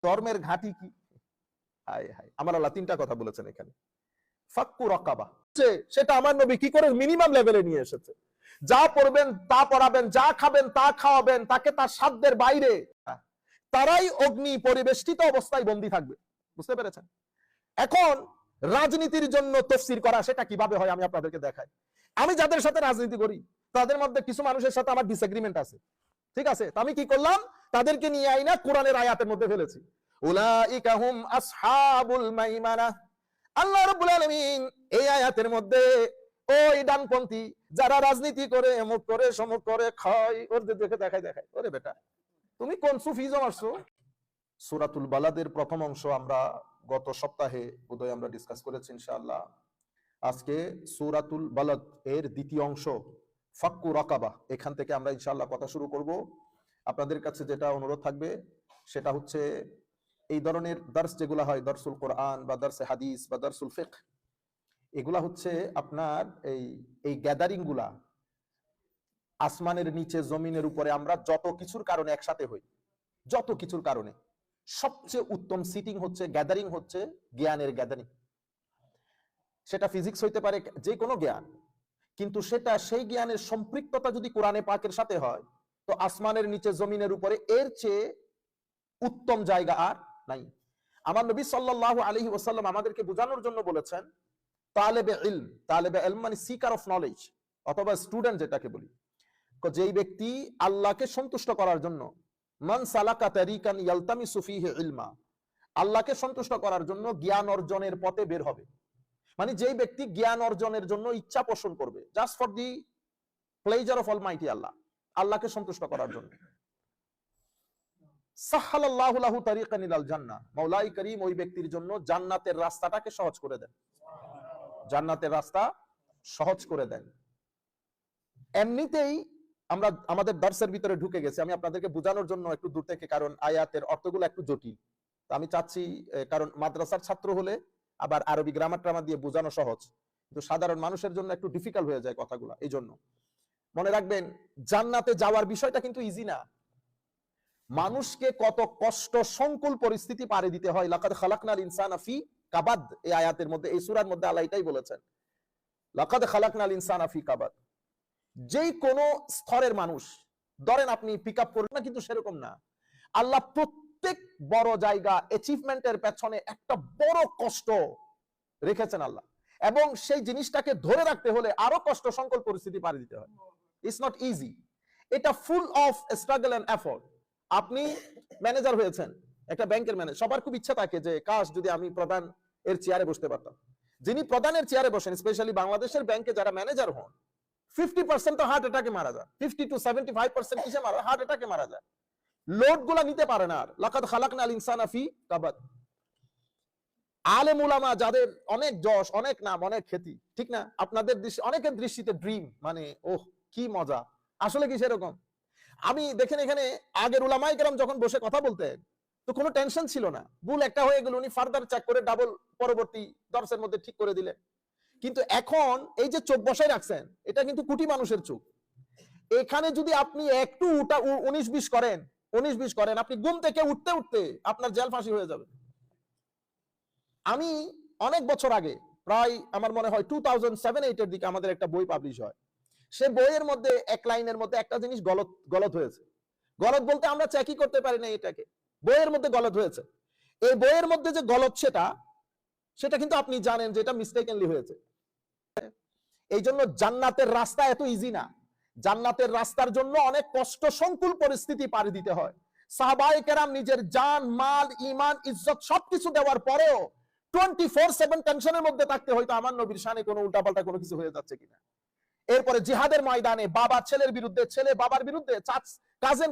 ধর্মের ঘাঁটি কি? হায় হায়, আমার আল্লাহ তিনটা কথা বলেছেন এখানে। ফাক্কু রাকাবা, সেটা আমার নবী কি করে মিনিমাম লেভেলে নিয়ে এসেছে। যা পড়বেন তা পড়াবেন, যা খাবেন তা খাওয়াবেন, তাকে তার সাধ্যের বাইরে, তারাই অগ্নি পরিবেষ্টিত অবস্থায় বন্দী থাকবে। বুঝতে পেরেছেন? এখন রাজনীতির জন্য তফসির করা, সেটা কিভাবে হয় আমি আপনাদেরকে দেখাই। আমি যাদের সাথে রাজনীতি করি তাদের মধ্যে কিছু মানুষের সাথে আমার ডিসএগ্রিমেন্ট আছে, ঠিক আছে? আমি কি করলাম, তাদেরকে নিয়ে আইনা কোরআনের আয়াতের মধ্যে ফেলেছি, উলাইকা হুম আসহাবুল মাইমানা। আল্লাহ রাব্বুল আলামিন এই আয়াতের মধ্যে ওই ডানপন্থী যারা রাজনীতি করে, অমুক করে, সমুক করে, খায়, ওদের দেখে দেখায়, ওরে বেটা তুমি কোন সুফিজম আসছো? সূরাতুল বালাদের প্রথম অংশ আমরা গত সপ্তাহে বোধহয় আমরা ডিসকাস করেছি ইনশাআল্লাহ। আজকে সূরাতুল বালাদ এর দ্বিতীয় অংশ ফাক্কু রাকাবা, এখান থেকে আমরা ইনশাআল্লাহ কথা শুরু করব। আপনাদের কাছে যেটা অনুরোধ থাকবে সেটা হচ্ছে এই ধরনের দার্স যেগুলো হয়, দারসুল কোরআন বা দারসে হাদিস বা দারসুল ফিকহ, এগুলা হচ্ছে আপনার এই গ্যাদারিং গুলা আসমানের নিচে জমিনের উপরে আমরা যত কিছুর কারণে একসাথে হই, যত কিছুর কারণে সবচেয়ে উত্তম সিটিং হচ্ছে, গ্যাদারিং হচ্ছে জ্ঞানের গ্যাদারিং। সেটা ফিজিক্স হইতে পারে, যে কোনো জ্ঞান, কিন্তু সেটা সেই জ্ঞানের সম্পৃক্ততা যদি কোরআনে পাকের সাথে হয়, তো আসমানের নিচে জমিনের উপরে এর চেয়ে উত্তম জায়গা আর নাই। আমার নবী সাল্লাল্লাহু আলাইহি ওয়াসাল্লাম আমাদেরকে বোঝানোর জন্য বলেছেন, তালেবে ইলম, তালেবে ইলম মানে সিকার অফ নলেজ অথবা স্টুডেন্ট যেটাকে বলি, যেই ব্যক্তি আল্লাহকে সন্তুষ্ট করার জন্য, মান সালাকা তারিকান ইয়ালতামিসু ফীহি ইলমা, আল্লাহকে সন্তুষ্ট করার জন্য জ্ঞান অর্জনের পথে বের হবে, মানে যেই ব্যক্তি জ্ঞান অর্জনের জন্য ইচ্ছা পোষণ করবে, just for the pleasure of Almighty Allah, আল্লাহকে সন্তুষ্ট করার জন্য, সাহালাল্লাহু লাহু তারিকান ইলাল জান্নাহ, মাওলাই করিম ওই ব্যক্তির জন্য জান্নাতের রাস্তাটাকে সহজ করে দেন, জান্নাতের রাস্তা সহজ করে দেন। এমনিতেই আমরা আমাদের দার্সের ভিতরে ঢুকে গেছি, আমি আপনাদেরকে বোঝানোর জন্য একটু দূর থেকে, কারণ আয়াতের অর্থগুলো একটু জটিল, আমি চাচ্ছি, কারণ মাদ্রাসার ছাত্র হলে আবার আরবি গ্রামার ট্রামার দিয়ে বোঝানো সহজ, কিন্তু সাধারণ মানুষের জন্য একটু ডিফিকাল্ট হয়ে যায় কথাগুলো। এই জন্য মনে রাখবেন, জান্নাতে যাওয়ার বিষয়টা কিন্তু ইজি না। মানুষকে কত কষ্ট সংকুল পরিস্থিতি পারে দিতে হয়। লাকাদ খালাকনাল ইনসানা ফি কাবাদ, এই আয়াতের মধ্যে, এই সূরার মধ্যে আল্লাহ এটাই বলেছেন, লাকাদ খালাকনাল ইনসানা ফি কাবাদ। যেই কোনো স্তরের মানুষ, ধরেন আপনি পিক আপ করবেন না, কিন্তু সেরকম না। আল্লাহ প্রত্যেক বড় জায়গা অ্যাচিভমেন্টের পেছনে একটা বড় কষ্ট রেখেছেন আল্লাহ, এবং সেই জিনিসটাকে ধরে রাখতে হলে আরো কষ্ট সংকল পরিস্থিতি পারে দিতে হয়। ইটস নট ইজি, এটা full of struggle and effort. আপনি ম্যানেজার হয়েছেন, একটা ব্যাংকের ম্যানেজার, সবার খুব ইচ্ছা থাকে যে কাশ যদি আমি প্রধান এর চেয়ারে বসতে পারতাম। যিনি প্রধানের চেয়ারে বসেন, স্পেশালি বাংলাদেশের ব্যাংকে যারা ম্যানেজার হন, 50% তো হার্ট অ্যাটাকে মারা যায়, 50 to 75% কিসে মারা, হার্ট অ্যাটাকে মারা যায়, লোড গুলা নিতে পারে না। আর লাকাদ খালাকনাল ইনসানা ফি কাবাদ। আলেম উলামা যাদের অনেক যশ, অনেক নাম, অনেক খ্যাতি, ঠিক না? আপনাদের দৃষ্টি, অনেকের দৃষ্টিতে ড্রিম মানে ওহ কি মজা, আসলে কি সেরকম? আমি দেখেন এখানে আগের উলামায়ে কেরাম যখন বসে কথা বলতেন তো কোনো টেনশন ছিল না, ভুল একটা হয়ে গেল উনি ফার্দার চেক করে ডাবল পরবর্তী দর্শের মধ্যে ঠিক করে দিলেন। কিন্তু এখন এই যে চোখ বসায় রাখছেন, এটা কিন্তু কোটি মানুষের চোখ। এখানে যদি আপনি একটু 19-20 করেন, আপনি ঘুম থেকে উঠতে উঠতে আপনার জেল ফাঁসি হয়ে যাবে। আমি অনেক বছর আগে, প্রায় আমার মনে হয় 2007-8 এর দিকে আমাদের একটা বই পাবলিশ হয়। সে বইয়ের মধ্যে এক লাইনের মধ্যে একটা জিনিস গলত হয়েছে। গলত বলতে আমরা চেকই করতে পারি না এটাকে, বইয়ের মধ্যে গলত হয়েছে। এই বইয়ের মধ্যে যে গলত সেটা কিন্তু আপনি জানেন যে এটা মিস্টেকেনলি হয়েছে। এই জন্য জান্নাতের রাস্তা এত ইজি না। জান্নাতের রাস্তার জন্য অনেক কষ্ট সংকুল পরিস্থিতি পাড়ি দিতে হয়। সাহাবায়ে কেরাম নিজের জান, মাল, ঈমান, ইজ্জত সবকিছু দেওয়ার পরেও 24/7 টেনশনের মধ্যে থাকতে হয়তো আমার নবীর শানে কোনো উল্টাপাল্টা কোনো কিছু হয়ে যাচ্ছে কিনা। এরপরে জিহাদের ময়দানে বাবা ছেলের বিরুদ্ধে, ছেলে বাবার বিরুদ্ধে,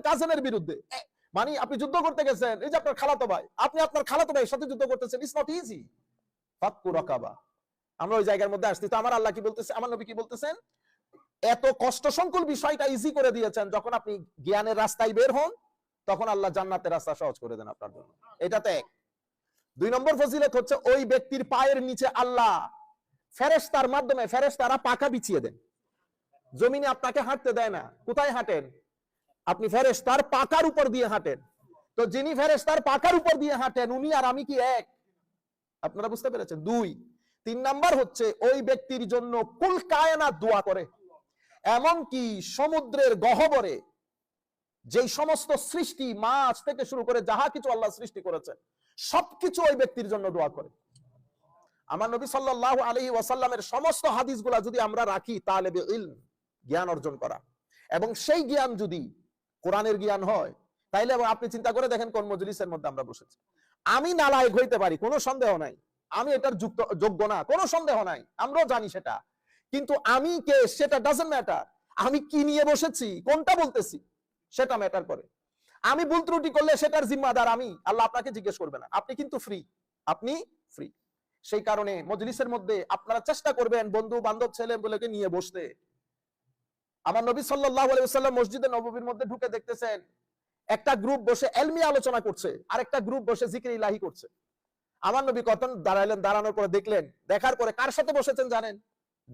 কাজেনের বিরুদ্ধে, মানে আপনি যুদ্ধ করতে গেছেন, এই যে আপনার খালাতো ভাই, আপনি আপনার খালাতো ভাইয়ের সাথে যুদ্ধ করতেছেন, ইটস নট ইজি। ফাক্কু রাকাবা, আমরা ওই জায়গার মধ্যে আসছি। তো আমার আল্লাহ কি বলতেছে, আমার নবী কি বলতেছেন, এত কষ্ট সংকুল বিষয়টা ইজি করে দিয়েছেন। যখন আপনি জ্ঞানের রাস্তায় বের হন, তখন আল্লাহ জান্নাতের রাস্তা সহজ করে দেন আপনার জন্য। এটাতে এক। 2 নম্বর ফজিলত হচ্ছে ওই ব্যক্তির পায়ের নিচে আল্লাহ ফেরেশতার মাধ্যমে, ফেরেশতারা পাখা বিছিয়ে দেন। জমিনে আপনাকে হাঁটতে দেয় না। কোথায় হাঁটেন আপনি? ফেরেশতার পাকার উপর দিয়ে হাঁটেন। তো যিনি ফেরেশতার পাখার উপর দিয়ে হাঁটেন উনি আর আমি কি এক? আপনারা বুঝতে পেরেছেন? 2। 3 নাম্বার হচ্ছে ওই ব্যক্তির জন্য কুল কায়নাত দোয়া করে, এমনকি সমুদ্রের গহ্বরে যেই সমস্ত সৃষ্টি, মাছ থেকে শুরু করে যাহা কিছু আল্লাহ সৃষ্টি করেছেন সবকিছু ওই ব্যক্তির জন্য দোয়া করে। আমার নবী সাল্লাল্লাহু আলাইহি ওয়াসাল্লামের সমস্ত হাদিসগুলা যদি আমরা রাখি, তালেবে ইলম, জ্ঞান অর্জন করা, এবং সেই জ্ঞান যদি কোরআনের জ্ঞান হয়, তাইলে আপনি চিন্তা করে দেখেন কোন মজলিসের মধ্যে আমরা বসেছি। আমি নালায়েক হইতে পারি, কোনো সন্দেহ নাই, আমি এটার যোগ্য না, কোনো সন্দেহ নাই, আমরাও জানি সেটা, কিন্তু আমি কে সেটা ডাজন্ট ম্যাটার। আমি কি নিয়ে বসেছি, কোনটা বলতেছি, সেটা ম্যাটার করে। আমি ভুল ত্রুটি করলে সেটার জিম্মাদার আমি, আল্লাহ আপনাকে জিজ্ঞেস করবে না, আপনি কিন্তু ফ্রি, আপনি ফ্রি। সেই কারণে মজলিসের মধ্যে আপনারা চেষ্টা করবেন বন্ধু বান্ধব ছেলে বলেকে নিয়ে বসতে। আমার নবী সাল্লাল্লাহু আলাইহি ওয়াসাল্লাম মসজিদে নববীর মধ্যে ঢুকে দেখতেছেন একটা গ্রুপ বসে ইলমি আলোচনা করছে আর একটা গ্রুপ বসে জিকির ইলাহি করছে। আমার নবী কতন দাঁড়াইলেন, দাঁড়ানোর পরে দেখলেন, দেখার পরে কার সাথে বসেছেন জানেন?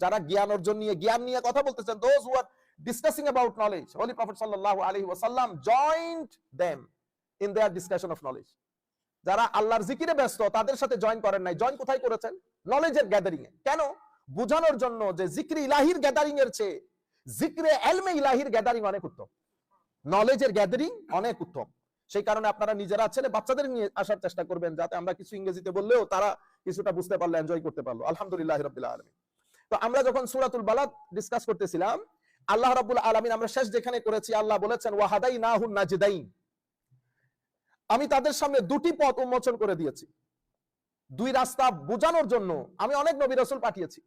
যারা জ্ঞান অর্জন নিয়ে, জ্ঞান নিয়ে কথা বলতেছেন, those who are discussing about knowledge, holy prophet সাল্লাল্লাহু আলাইহি ওয়াসাল্লাম joint them in their discussion of knowledge. যারা আল্লাহর জিকিরে ব্যস্ত তাদের সাথে জয়েন করেন নাই, জয়েন কোথায় করেছেন? নলেজের গ্যাদারিং এ। কেন? বুঝানোর জন্য যে জিকির ইলাহির গ্যাদারিং এর চেয়ে জিকিরে ইলমে ইলাহির গ্যাদারিং অনেক উত্তম, নলেজের গ্যাদারিং অনেক উত্তম। সেই কারণে আপনারা নিজেরা ছেলে বাচ্চাদের নিয়ে আসার চেষ্টা করবেন, যাতে আমরা কিছু ইংরেজিতে বললেও তারা কিছুটা বুঝতে পারলো, এনজয় করতে পারলো। আলহামদুলিল্লাহ রাব্বিল আলামিন। তো আমরা যখন সূরাতুল বালাদ ডিসকাস করতেছিলাম, আল্লাহ রাব্বুল আলামিন আমরা শেষ যেখানে করেছি, আল্লাহ বলেছেন ওয়াহাদাইনাহুন নাজদাইন, আমি তাদের সামনে দুটি পথ উন্মোচন করে দিয়েছি। দুই রাস্তা বোঝানোর জন্য আমি অনেক নবী রাসূল পাঠিয়েছি।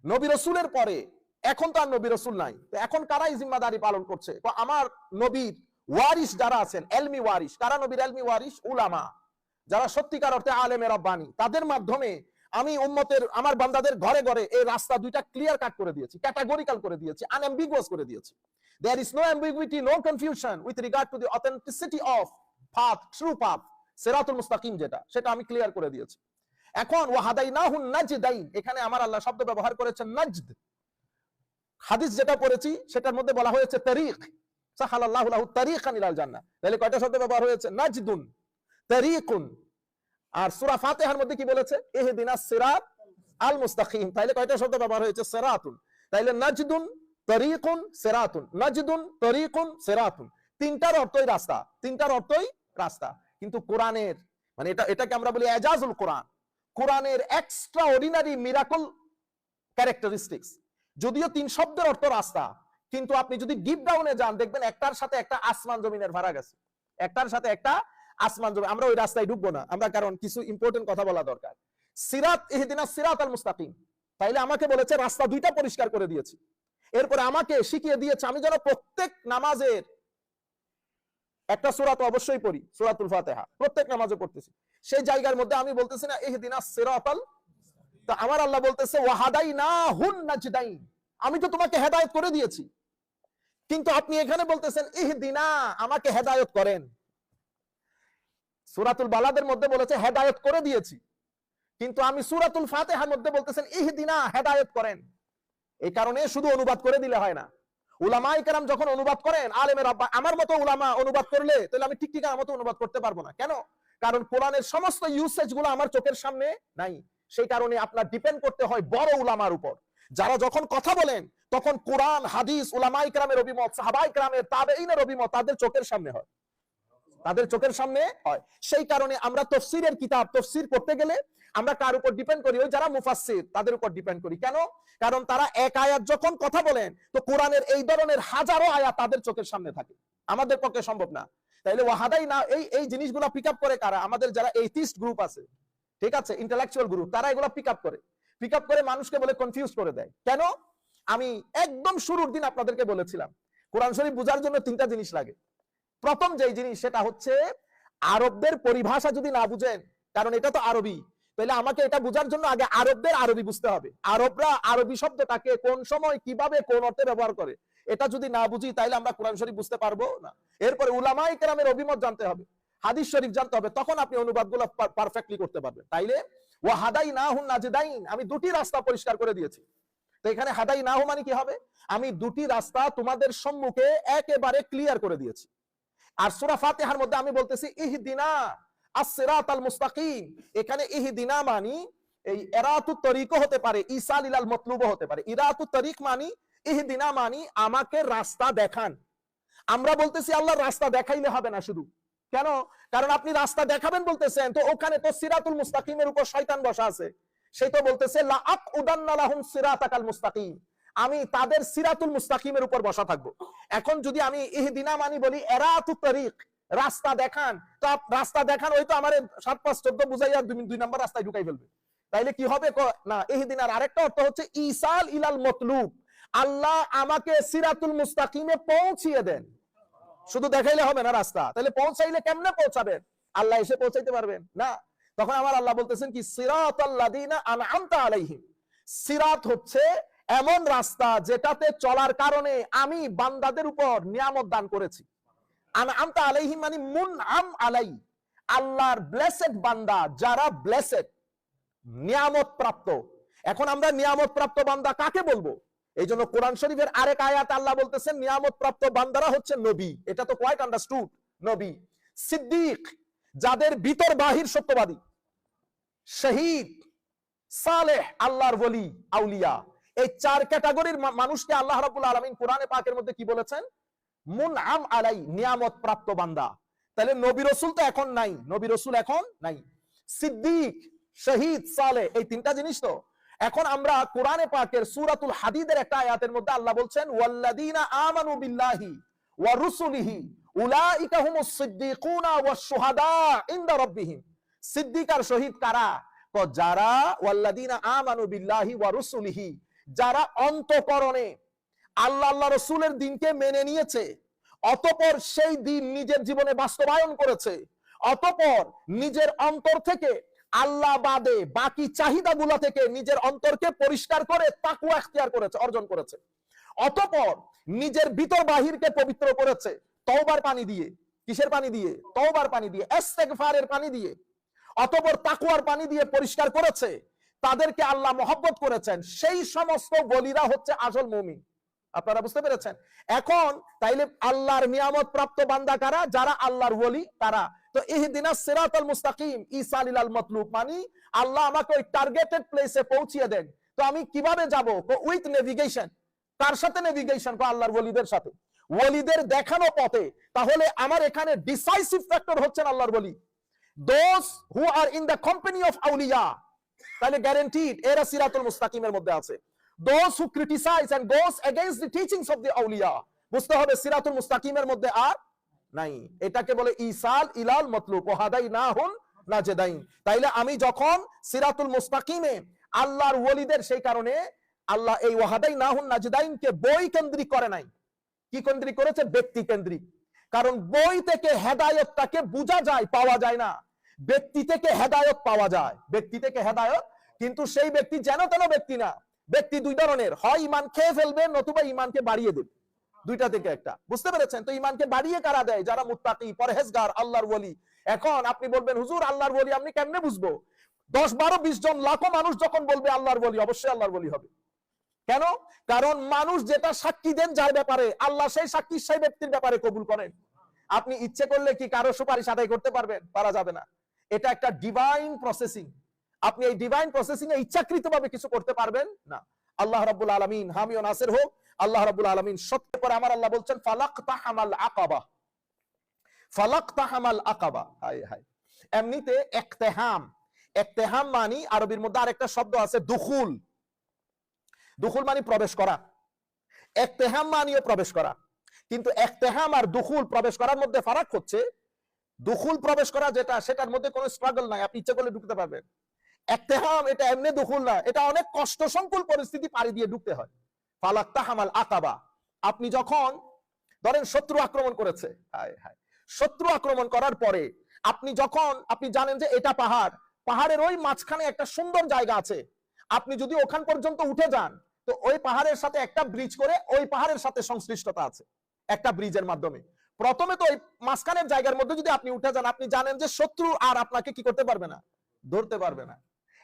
নবী রাসূলের পরে এখন তো আর নবী রাসূল নাই, তো এখন কারাই জিম্মাদারি পালন করছে? তো আমার নবীর ওয়ারিস যারা আছেন, এলমি ওয়ারিস, কারা নবীর এলমি ওয়ারিস? উলামা, যারা সত্যিকার অর্থে আলেমে রাব্বানি। তাদের মাধ্যমে আমি উম্মতের, আমার বান্দাদের ঘরে ঘরে এই রাস্তা দুইটা ক্লিয়ার কাট করে দিয়েছি, ক্যাটাগরিক্যাল করে দিয়েছি, আনএম্বিগুয়াস করে দিয়েছি। There is no ambiguity, no confusion with regard to the authenticity of path, true path, সিরাতুল মুস্তাকিম যেটা, সেটা আমি ক্লিয়ার করে দিয়েছি। এখন ওয়াহাদাইনাহুন নাজদাইন, এখানে আমার আল্লাহ শব্দ ব্যবহার করেছেন নাজদ। হাদিস যেটা পড়েছি সেটার মধ্যে বলা হয়েছে তারিক, সাহালাল্লাহু লাহু তারিকান ইলাল জান্নাহ, তাহলে কয়টা শব্দ ব্যবহার হয়েছে? নাজদুন, তারিকুন। আর সূরা ফাতিহার মধ্যে কি বলেছে? ইহদিনাস সিরাত আল মুস্তাকিম, তাহলে কয়টা শব্দ ব্যবহার হয়েছে? সিরাতুন। তাহলে নাজদুন, তারিকুন, সিরাতুন, নাজদুন, তারিকুন, সিরাতুন, তিনটার অর্থই রাস্তা, তিনটার অর্থই রাস্তা। কিন্তু কোরআনের, মানে এটাকে আমরা বলি এজাজুল কোরআন, কোরআনের এক্সট্রা অর্ডিনারি মিরাকল ক্যারেক্টারিস্টিক্স। যদিও তিন শব্দের অর্থ রাস্তা, কিন্তু আপনি যদি ডিপ ডাউনে যান দেখবেন একটার সাথে একটা আসমান জমিনের ভাড়া গেছে, একটার সাথে একটা আসমান জমিন। আমরা ওই রাস্তায় ঢুকবো না আমরা, কারণ কিছু ইম্পর্টেন্ট কথা বলা দরকার। সিরাত, ইহদিনাস সিরাতাল মুস্তাকিম, তাইলে আমাকে বলেছে রাস্তা দুইটা পরিষ্কার করে দিয়েছি। এরপরে আমাকে শিখিয়ে দিয়েছে আমি যেন প্রত্যেক নামাজের একটা সূরা তো অবশ্যই পড়ি, সূরাতুল ফাতিহা প্রত্যেক নামাজে পড়তেছি। সেই জায়গার মধ্যে আমি বলতেছি না ইহদিনাস সিরাতাল, তো আমার আল্লাহ বলতেছে ওয়াহাদাইনাহুন নাজদাইন, আমি তো তোমাকে হেদায়েত করে দিয়েছি, কিন্তু আপনি এখানে বলতেছেন ইহদিনা, আমাকে হেদায়েত করেন। সূরাতুল বালাদের মধ্যে বলেছে হেদায়েত করে দিয়েছি, কিন্তু আমি সূরাতুল ফাতিহার মধ্যে বলতেছেন ইহদিনা, হেদায়েত করেন। এই কারণে শুধু অনুবাদ করে দিলে হয় না। উলামায়ে কেরাম যখন অনুবাদ করেন, আলেমে রাব্বা আমার মতো উলামা অনুবাদ করলে তাহলে আমি ঠিক আমার মতো অনুবাদ করতে পারবো না। কেন? কারণ কোরআনের সমস্ত ইউসেজ গুলো আমার চোখের সামনে নাই। সেই কারণে আপনার ডিপেন্ড করতে হয় বড় উলামার উপর, যারা যখন কথা বলেন তখন কোরআন, হাদিস, উলামায়ে কেরামের অভিমত, সাহাবায়ে কেরামের, তাবেঈনের অভিমত তাদের চোখের সামনে হয়, তাদের চোখের সামনে হয়। সেই কারণে আমরা তাফসীরের কিতাব, তাফসীর করতে গেলে আমরা কার উপর ডিপেন্ড করি? ওই যারা মুফাসসির তাদের উপর ডিপেন্ড করি। কেন? কারণ তারা এক আয়াত যখন কথা বলেন তো কোরআনের এই ধরনের হাজারো আয়াত তাদের চোখের সামনে থাকে, আমাদের পক্ষে সম্ভব না। তাইলে ওয়াহাদাই না, এই জিনিসগুলো পিক আপ করে কারা? আমাদের যারা এইথিস্ট গ্রুপ আছে, ঠিক আছে, ইন্টেলেকচুয়াল গ্রুপ, তারা এগুলো পিক আপ করে মানুষকে বলে কনফিউজ করে দেয়। কেন? আমি একদম শুরুর দিন আপনাদেরকে বলেছিলাম কোরআন শরীফ বোঝার জন্য তিনটা জিনিস লাগে। প্রথম যেই জিনিস সেটা হচ্ছে আরবদের পরিভাষা যদি না বুঝেন, কারণ এটা তো আরবি, তাহলে আমাকে এটা বোঝার জন্য আগে আরবদের আরবি বুঝতে হবে। আরবরা আরবি শব্দটাকে কোন সময় কিভাবে কোন অর্থে ব্যবহার করে এটা যদি না বুঝি তাহলে আমরা কোরআন শরীফ বুঝতে পারবো না। এরপরে উলামায়ে কেরামের অভিমত জানতে হবে, হাদিস শরীফ জানতে হবে, তখন আপনি অনুবাদগুলো পারফেক্টলি করতে পারবেন। তাইলে ওয়াহাদাইনাহুন নাজদাইন, আমি দুটি রাস্তা পরিষ্কার করে দিয়েছি। তো এখানে হাদাইনাহু মানে কি হবে? আমি দুটি রাস্তা তোমাদের সম্মুখে একেবারে ক্লিয়ার করে দিয়েছি। আর সূরা ফাতিহার মধ্যে আমি বলতেছি ইহদিনা আস-সিরাতাল মুস্তাকিম, এখানে ইহদিনা মানি এই ইরাতুত তরিকও হতে পারে, ইসাল ইলাল মতলুবও হতে পারে। ইরাতুত তরিক মানি ইহদিনা মানি আমাকে রাস্তা দেখান। আমরা বলতেছি আল্লাহ রাস্তা দেখাইলে হবে না শুধু, কেন? কারণ আপনি রাস্তা দেখাবেন বলতেছেন, তো ওখানে তো সিরাতুল মুস্তাকিমের উপর শয়তান বসা আছে, সে তো বলতেছে লা আকুদান্না লাহুম সিরাতাকাল মুস্তাকিম, আমি তাদের সিরাতুল মুস্তাকিমের উপর বসা থাকবো। এখন যদি আমি ইহদিনা মানি বলি ইরাতুত তরিক, রাস্তা দেখান, তো রাস্তা দেখান ওই তো আমার 7 5 14 বুঝাইয়া 2 নাম্বার রাস্তায় ঢুকাই ফেলবে, তাইলে কি হবে? না, ইহদিনার আরেকটা অর্থ হচ্ছে ইসাল ইলাল মতলুব, আল্লাহ আমাকে সিরাতুল মুস্তাকিমে পৌঁছিয়ে দেন। শুধু দেখাইলে হবে না রাস্তা, তাহলে পৌঁছাইলে কেমনে পৌঁছাবেন? আল্লাহ এসে পৌঁছাইতে পারবেন না। তখন আমার আল্লাহ বলতেছেন কি সিরাতাল লাযিনা আনআমতা আলাইহিম, সিরাত হচ্ছে এমন রাস্তা যেটাতে চলার কারণে আমি বান্দাদের উপর নিয়ামত দান করেছি। আনআমতা আলাইহিম মানে মুনআম আলাই, আল্লাহর ব্লেসেড বান্দা, যারা ব্লেসেড, নিয়ামত প্রাপ্ত। এখন আমরা নিয়ামত প্রাপ্ত বান্দা কাকে বলবো? এই জন্য কোরআন শরীফের আরেক আয়াত আল্লাহ বলতেছেন নিয়ামত প্রাপ্ত বান্দারা হচ্ছে নবী। এটা তো কোয়াইট আন্ডারস্টুড। নবী, সিদ্দিক, যাদের ভিতর বাহির সত্যবাদী, শহীদ, সালেহ, আল্লাহর ওলি, আউলিয়া, এই 4 ক্যাটাগরির মানুষকে আল্লাহ রাব্বুল আলামিন কোরআনে পাকের মধ্যে কি বলেছেন? মুনআম আলাই, নিয়ামত প্রাপ্ত বান্দা। তাহলে নবী রাসূল তো এখন নাই, নবী রাসূল এখন নাই। সিদ্দিক, শহীদ, সালেহ, এই 3টা জিনিস তো। এখন আমরা কোরআনে পাকের সূরাতুল হাদীদের একটা আয়াতের মধ্যে আল্লাহ বলছেন ওয়াল্লাযীনা আমানু বিল্লাহি ওয়া রুসুলিহি উলাইকা হুমুস সিদ্দিকুনা ওয়াশ শুহাদা ইনদা রাব্বিহিম। সিদ্দিক আর শহীদ কারা? যারা ওয়াল্লাযীনা আমানু বিল্লাহি ওয়া রুসুলিহি, যারা অন্তঃকরণে আল্লাহ আল্লাহ রাসূলের দ্বীনকে মেনে নিয়েছে, অতঃপর সেই দ্বীন নিজের জীবনে বাস্তবায়ন করেছে, অতঃপর নিজের অন্তর থেকে আল্লাহ বাদে বাকি চাহিদাগুলো থেকে নিজের অন্তরকে পরিষ্কার করে তাকওয়া ইখতিয়ার করেছে, অর্জন করেছে, অতঃপর নিজের ভিতর বাহিরকে পবিত্র করেছে তওবার পানি দিয়ে। কিসের পানি দিয়ে? তওবার পানি দিয়ে, ইস্তেগফারের পানি দিয়ে, অতঃপর তাকওয়ার পানি দিয়ে পরিষ্কার করেছে, তাদেরকে আল্লাহ মহব্বত করেছেন। সেই সমস্ত ওলিরা হচ্ছে আসল মুমিন। আপনারা বুঝতে পেরেছেন? এখন তাইলে আল্লাহর নিয়ামত প্রাপ্ত বান্দা কারা? যারা আল্লাহর ওলি তারা। তো ইহদিনাস সিরাতাল মুস্তাকিম ইসাল ইলাল মাতলুব মানে আল্লাহ আমাকে ওই টার্গেটেড প্লেসে পৌঁছিয়ে দেন। তো আমি কিভাবে যাব? With navigation. কার সাথে নেভিগেশন? আল্লাহর ওলিদের সাথে, ওলিদের দেখানো পথে। তাহলে আমার এখানে ডিসাইসিভ ফ্যাক্টর হচ্ছেন আল্লাহর ওলি, those who are in the company of আউলিয়া। তাহলে গ্যারান্টিড এরা সিরাতুল মুস্তাকিমের মধ্যে আছে। Those who criticize and goes against the teachings of the awliya, বুঝতে হবে সিরাতুল মুস্তাকিমের মধ্যে আর নাই। এটাকে বলে ইসাল ইলাল মতলুব, ওয়াহাদাইনাহুন নাজদাইন। তাইলে আমি যখন সিরাতুল মুস্তাকিমে আল্লাহর ওলিদের, সেই কারণে আল্লাহ এই ওয়াহাদাইনাহুন নাজদাইনকে বই কেন্দ্রিক করে নাই। কি কেন্দ্রিক করেছে? ব্যক্তি কেন্দ্রিক। কারণ বই থেকে হেদায়েতটাকে বোঝা যায়, পাওয়া যায় না। ব্যক্তি থেকে হেদায়েত পাওয়া যায়, ব্যক্তি থেকে হেদায়েত। কিন্তু সেই ব্যক্তি যেন তেন ব্যক্তি না। ব্যক্তি 2 ধরনের, হয় ইমান খেয়ে ফেলবে নতুবা ইমানকে বাড়িয়ে দেবে, 2টা থেকে একটা। বুঝতে পেরেছেন? তো ইমানকে বাড়িয়ে কারা দেয়? যারা মুত্তাকি, পরহেজগার, আল্লাহর ওলি। এখন আপনি বলবেন হুজুর আল্লাহর ওলি আপনি কেমনে বুঝবো? 10 12 20 জন লাখো মানুষ যখন বলবে আল্লাহর ওলি, অবশ্যই আল্লাহর ওলি হবে। কেন? কারণ মানুষ যেটা সাক্ষী দেন যার ব্যাপারে, আল্লাহ সেই সাক্ষী সেই ব্যক্তির ব্যাপারে কবুল করেন। আপনি ইচ্ছে করলে কি কারো সুপারিশ আদায় করতে পারবেন? পারা যাবে না। এটা একটা ডিভাইন প্রসেসিং। আপনি এই ডিভাইন প্রসেসিং এ ইচ্ছাকৃতভাবে কিছু করতে পারবেন না। আল্লাহ রাব্বুল আলামিন হামি ও নাসির হোক। আল্লাহ রাব্বুল আলামিন সত্যি পরে আমার আল্লাহ বলছেন ফালাকতাহামাল আকাবা, ফালাকতাহামাল আকাবা। হায় হায়। এমনিতে ইকতিহাম, ইকতিহাম মানে আরবির মধ্যে আরেকটা শব্দ আছে দুখুল। দুখুল মানে প্রবেশ করা, ইকতিহাম মানেও প্রবেশ করা। কিন্তু ইকতিহাম আর দুখুল, প্রবেশ করার মধ্যে ফারাক হচ্ছে, দুখুল প্রবেশ করা যেটা, সেটার মধ্যে কোনো স্ট্রাগল নাই, আপনি ইচ্ছে করলে ঢুকতে পারবেন। ইকতিহাম এটা এমনি দুখুল না, এটা অনেক কষ্ট সংকুল পরিস্থিতি পাড়ি দিয়ে ঢুকতে হয়। ফালাকতাহামাল আকাবা, আপনি যখন ধরেন শত্রু আক্রমণ করেছে, হায় হায়, শত্রু আক্রমণ করার পরে আপনি যখন আপনি জানেন যে এটা পাহাড়, পাহাড়ের ওই মাঝখানে একটা সুন্দর জায়গা আছে, আপনি যদি ওখান পর্যন্ত উঠে যান তো ওই পাহাড়ের সাথে একটা ব্রিজ করে ওই পাহাড়ের সাথে সংশ্লিষ্টতা আছে একটা ব্রিজের মাধ্যমে। প্রথমে তো ওই মাঝখানের জায়গার মধ্যে যদি আপনি উঠে যান, আপনি জানেন যে শত্রু আর আপনাকে কি করতে পারবে না, ধরতে পারবে না।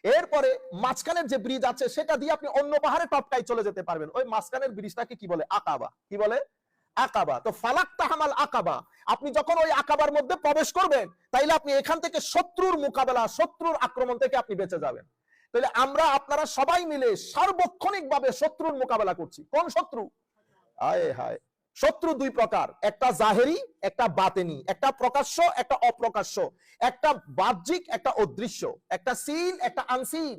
এরপরে মাঝখানের যে ব্রিজ আছে সেটা দিয়ে আপনি অন্য পাহাড়ে টপকাই চলে যেতে পারবেন। ওই মাঝখানের ব্রিজটাকে কি বলে? আকাবা। কি বলে? আকাবা। তো ফালাক্তাহামাল আকাবা, আপনি যখন ওই আকাবার মধ্যে প্রবেশ করবেন, তাইলে আপনি এখান থেকে শত্রুর মোকাবেলা, শত্রুর আক্রমণ থেকে আপনি বেঁচে যাবেন। তাহলে আমরা আপনারা সবাই মিলে সার্বক্ষণিক ভাবে শত্রুর মোকাবেলা করছি। কোন শত্রু? আয় হায়, শত্রু দুই প্রকার, একটা জাহেরি, একটা বাতেনি, একটা প্রকাশ্য, একটা অপ্রকাশ্য, একটা বাহ্যিক, একটা অদৃশ্য, একটা সিন, একটা আনসিন।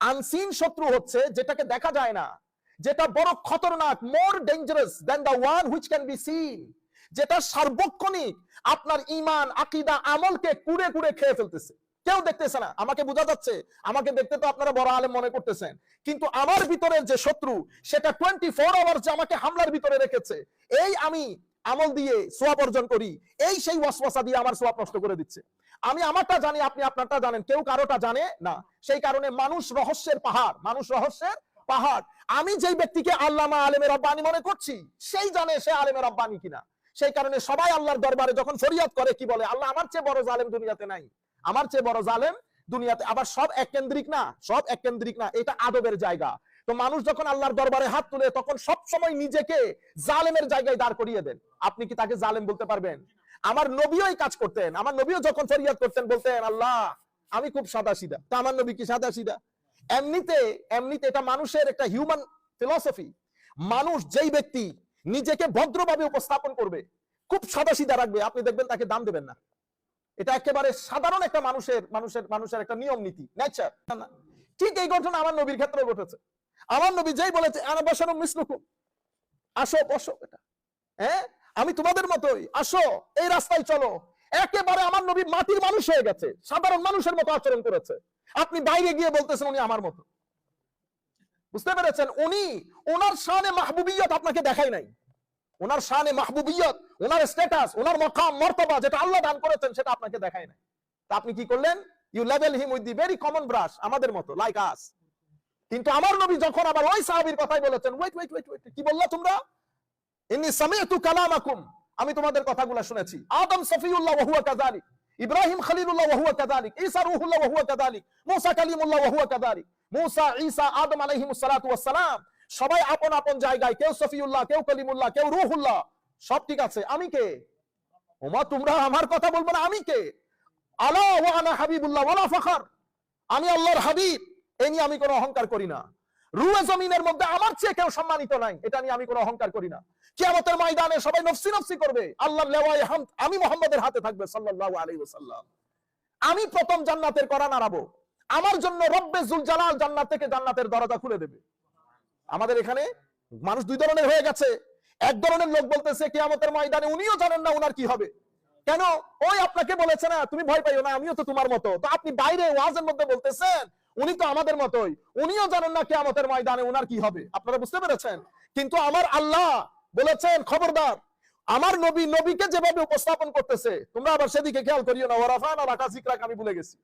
আনসিন শত্রু হচ্ছে যেটাকে দেখা যায় না, যেটা বড় খতরনাক, more dangerous than the one which can be seen, যেটা সার্বক্ষণিক আপনার ঈমান, আকীদা, আমলকে কুড়ে কুড়ে খেয়ে ফেলতেছে। কেউ দেখতেছে না, আমাকে বোঝা যাচ্ছে, আমাকে দেখতে তো আপনারা বড় আলেম মনে করতেছেন, কিন্তু আমার ভিতরের যে শত্রু সেটা 24 আওয়ার্স যে আমাকে হামলার ভিতরে রেখেছে, এই আমি আমল দিয়ে সওয়াব অর্জন করি, এই সেই ওয়াসওয়াসা দিয়ে আমার সওয়াব নষ্ট করে দিচ্ছে। আমি আমারটা জানি, আপনি আপনারটা জানেন, কেউ কারোটা জানে না। সেই কারণে মানুষ রহস্যের পাহাড়, মানুষ রহস্যের পাহাড়। আমি যেই ব্যক্তিকে আল্লামা আলেমে রব্বানি মনে করছি, সেই জানে সে আলেমে রব্বানি কিনা। সেই কারণে সবাই আল্লাহর দরবারে যখন ফরিয়াদ করে কি বলে? আল্লাহ, আমার চেয়ে বড় জালেম দুনিয়াতে নাই, আমার চেয়ে বড় জালেম দুনিয়াতে। আবার সব এক কেন্দ্রিক না, সব এক কেন্দ্রিক না, এটা আদবের জায়গা। তো মানুষ যখন আল্লাহর দরবারে হাত তুলে, তখন সব সময় নিজেকে জালেমের জায়গায় দাঁড় করিয়ে দেন। আপনি কি তাকে জালেম বলতে পারবেন? আমার নবীও এই কাজ করতেন। আমার নবীও যখন ফরিয়াদ করতেন বলতেন, আল্লাহ আমি খুব সাদা সিধা। তা আমার নবী কি সাদা সিধা? এমনিতে এমনিতে এটা মানুষের একটা হিউম্যান ফিলসফি। মানুষ যেই ব্যক্তি নিজেকে ভদ্রভাবে উপস্থাপন করবে, খুব সাদা সিধা রাখবে, আপনি দেখবেন তাকে দাম দেবেন না। এটা একেবারে সাধারণ একটা মানুষের একটা নিয়ম নীতি, নেচার। ঠিক এই ঘটনা আমার নবীর ক্ষেত্রে ঘটেছে। আমার নবী যেই বলেছে, আনা বাশারুম মিসলুকুম, আসো বসো, এটা হ্যাঁ আমি তোমাদের মতোই, আসো এই রাস্তায় চলো। একেবারে আমার নবী মাটির মানুষ হয়ে গেছে, সাধারণ মানুষের মতো আচরণ করেছে। আপনি বাইরে গিয়ে বলতেছেন উনি আমার মতো। বুঝতে পেরেছেন? উনি ওনার শানে মাহবুবিয়ত আপনাকে দেখায় নাই। ওনার শানে মাহবুবিয়ত, ওনার স্ট্যাটাস, ওনার মাকাম মর্তবা যেটা আল্লাহ দান করেছেন সেটা আপনাকে দেখায় নাই। তা আপনি কি করলেন? You level him with the very common brush, আমাদের মতো, লাইক আস। কিন্তু আমার নবী যখন আবার ওই সাহাবীর কথাই বলেছেন, ওয়েট ওয়েট ওয়েট ওয়েট, কি বললা তোমরা? ইন্নী সামি'তু কালামাকুম, আমি তোমাদের কথাগুলো শুনেছি। আদম সফিউল্লাহ ওয়া হুয়া কাযালিক, ইব্রাহিম খলিলুল্লাহ ওয়া হুয়া কাযালিক, ঈসা রূহুল্লাহ ওয়া হুয়া কাযালিক, মুসা কালিমুল্লাহ ওয়া হুয়া কাযালিক। মুসা, ঈসা, আদম আলাইহিমুস সালাতু ওয়াস সালাম সবাই আপন আপন জায়গায়, কেউ সফিউল্লাহ, কেউ কলিমুল্লাহ, কেউ রূহুল্লাহ, সব ঠিক আছে। আমি কে? ওমা তোমরা আমার কথা বলবো না, আমি কে? আলা ওয়া আনা হাবিবুল্লাহ ওয়ালা ফখর, আমি আল্লাহর হাবিব, এই নিয়ে আমি কোনো অহংকার করি না। রুয়ে জমিনের মধ্যে আমার চেয়ে কেউ সম্মানিত নাই, এটা নিয়ে আমি কোনো অহংকার করি না। কিয়ামতের ময়দানে সবাই নফসি নফসি করবে, আল্লাহর লেওয়ায়ে হামদ আমি মুহাম্মাদের হাতে থাকবে সাল্লাল্লাহু আলাইহি ওয়াসাল্লাম। আমি প্রথম জান্নাতের কড়া নাড়াবো, আমার জন্য রব্বে জুল জালাল জান্নাত থেকে জান্নাতের দরজা খুলে দেবে। আমাদের এখানে মানুষ দুই ধরনের হয়ে গেছে। এক ধরনের লোক বলতেছে কিয়ামতের ময়দানে উনিও জানেন না উনার কি হবে। কেন? ওই আপনাকে বলেছে না তুমি ভয় পাইও না, আমিও তো তোমার মতো। তো আপনি বাইরে ওয়াজের মধ্যে বলতেছেন উনি তো আমাদের মতোই, উনিও জানেন না কিয়ামতের ময়দানে উনার কি হবে। আপনারা বুঝতে পেরেছেন? কিন্তু আমার আল্লাহ বলেছেন খবরদার, আমার নবী নবীকে যেভাবে উপস্থাপন করতেছে তোমরা আবার সেদিকে খেয়াল করিও না। ওয়ারাফানা লাকা যিকরাক, আমি ভুলে গেছি।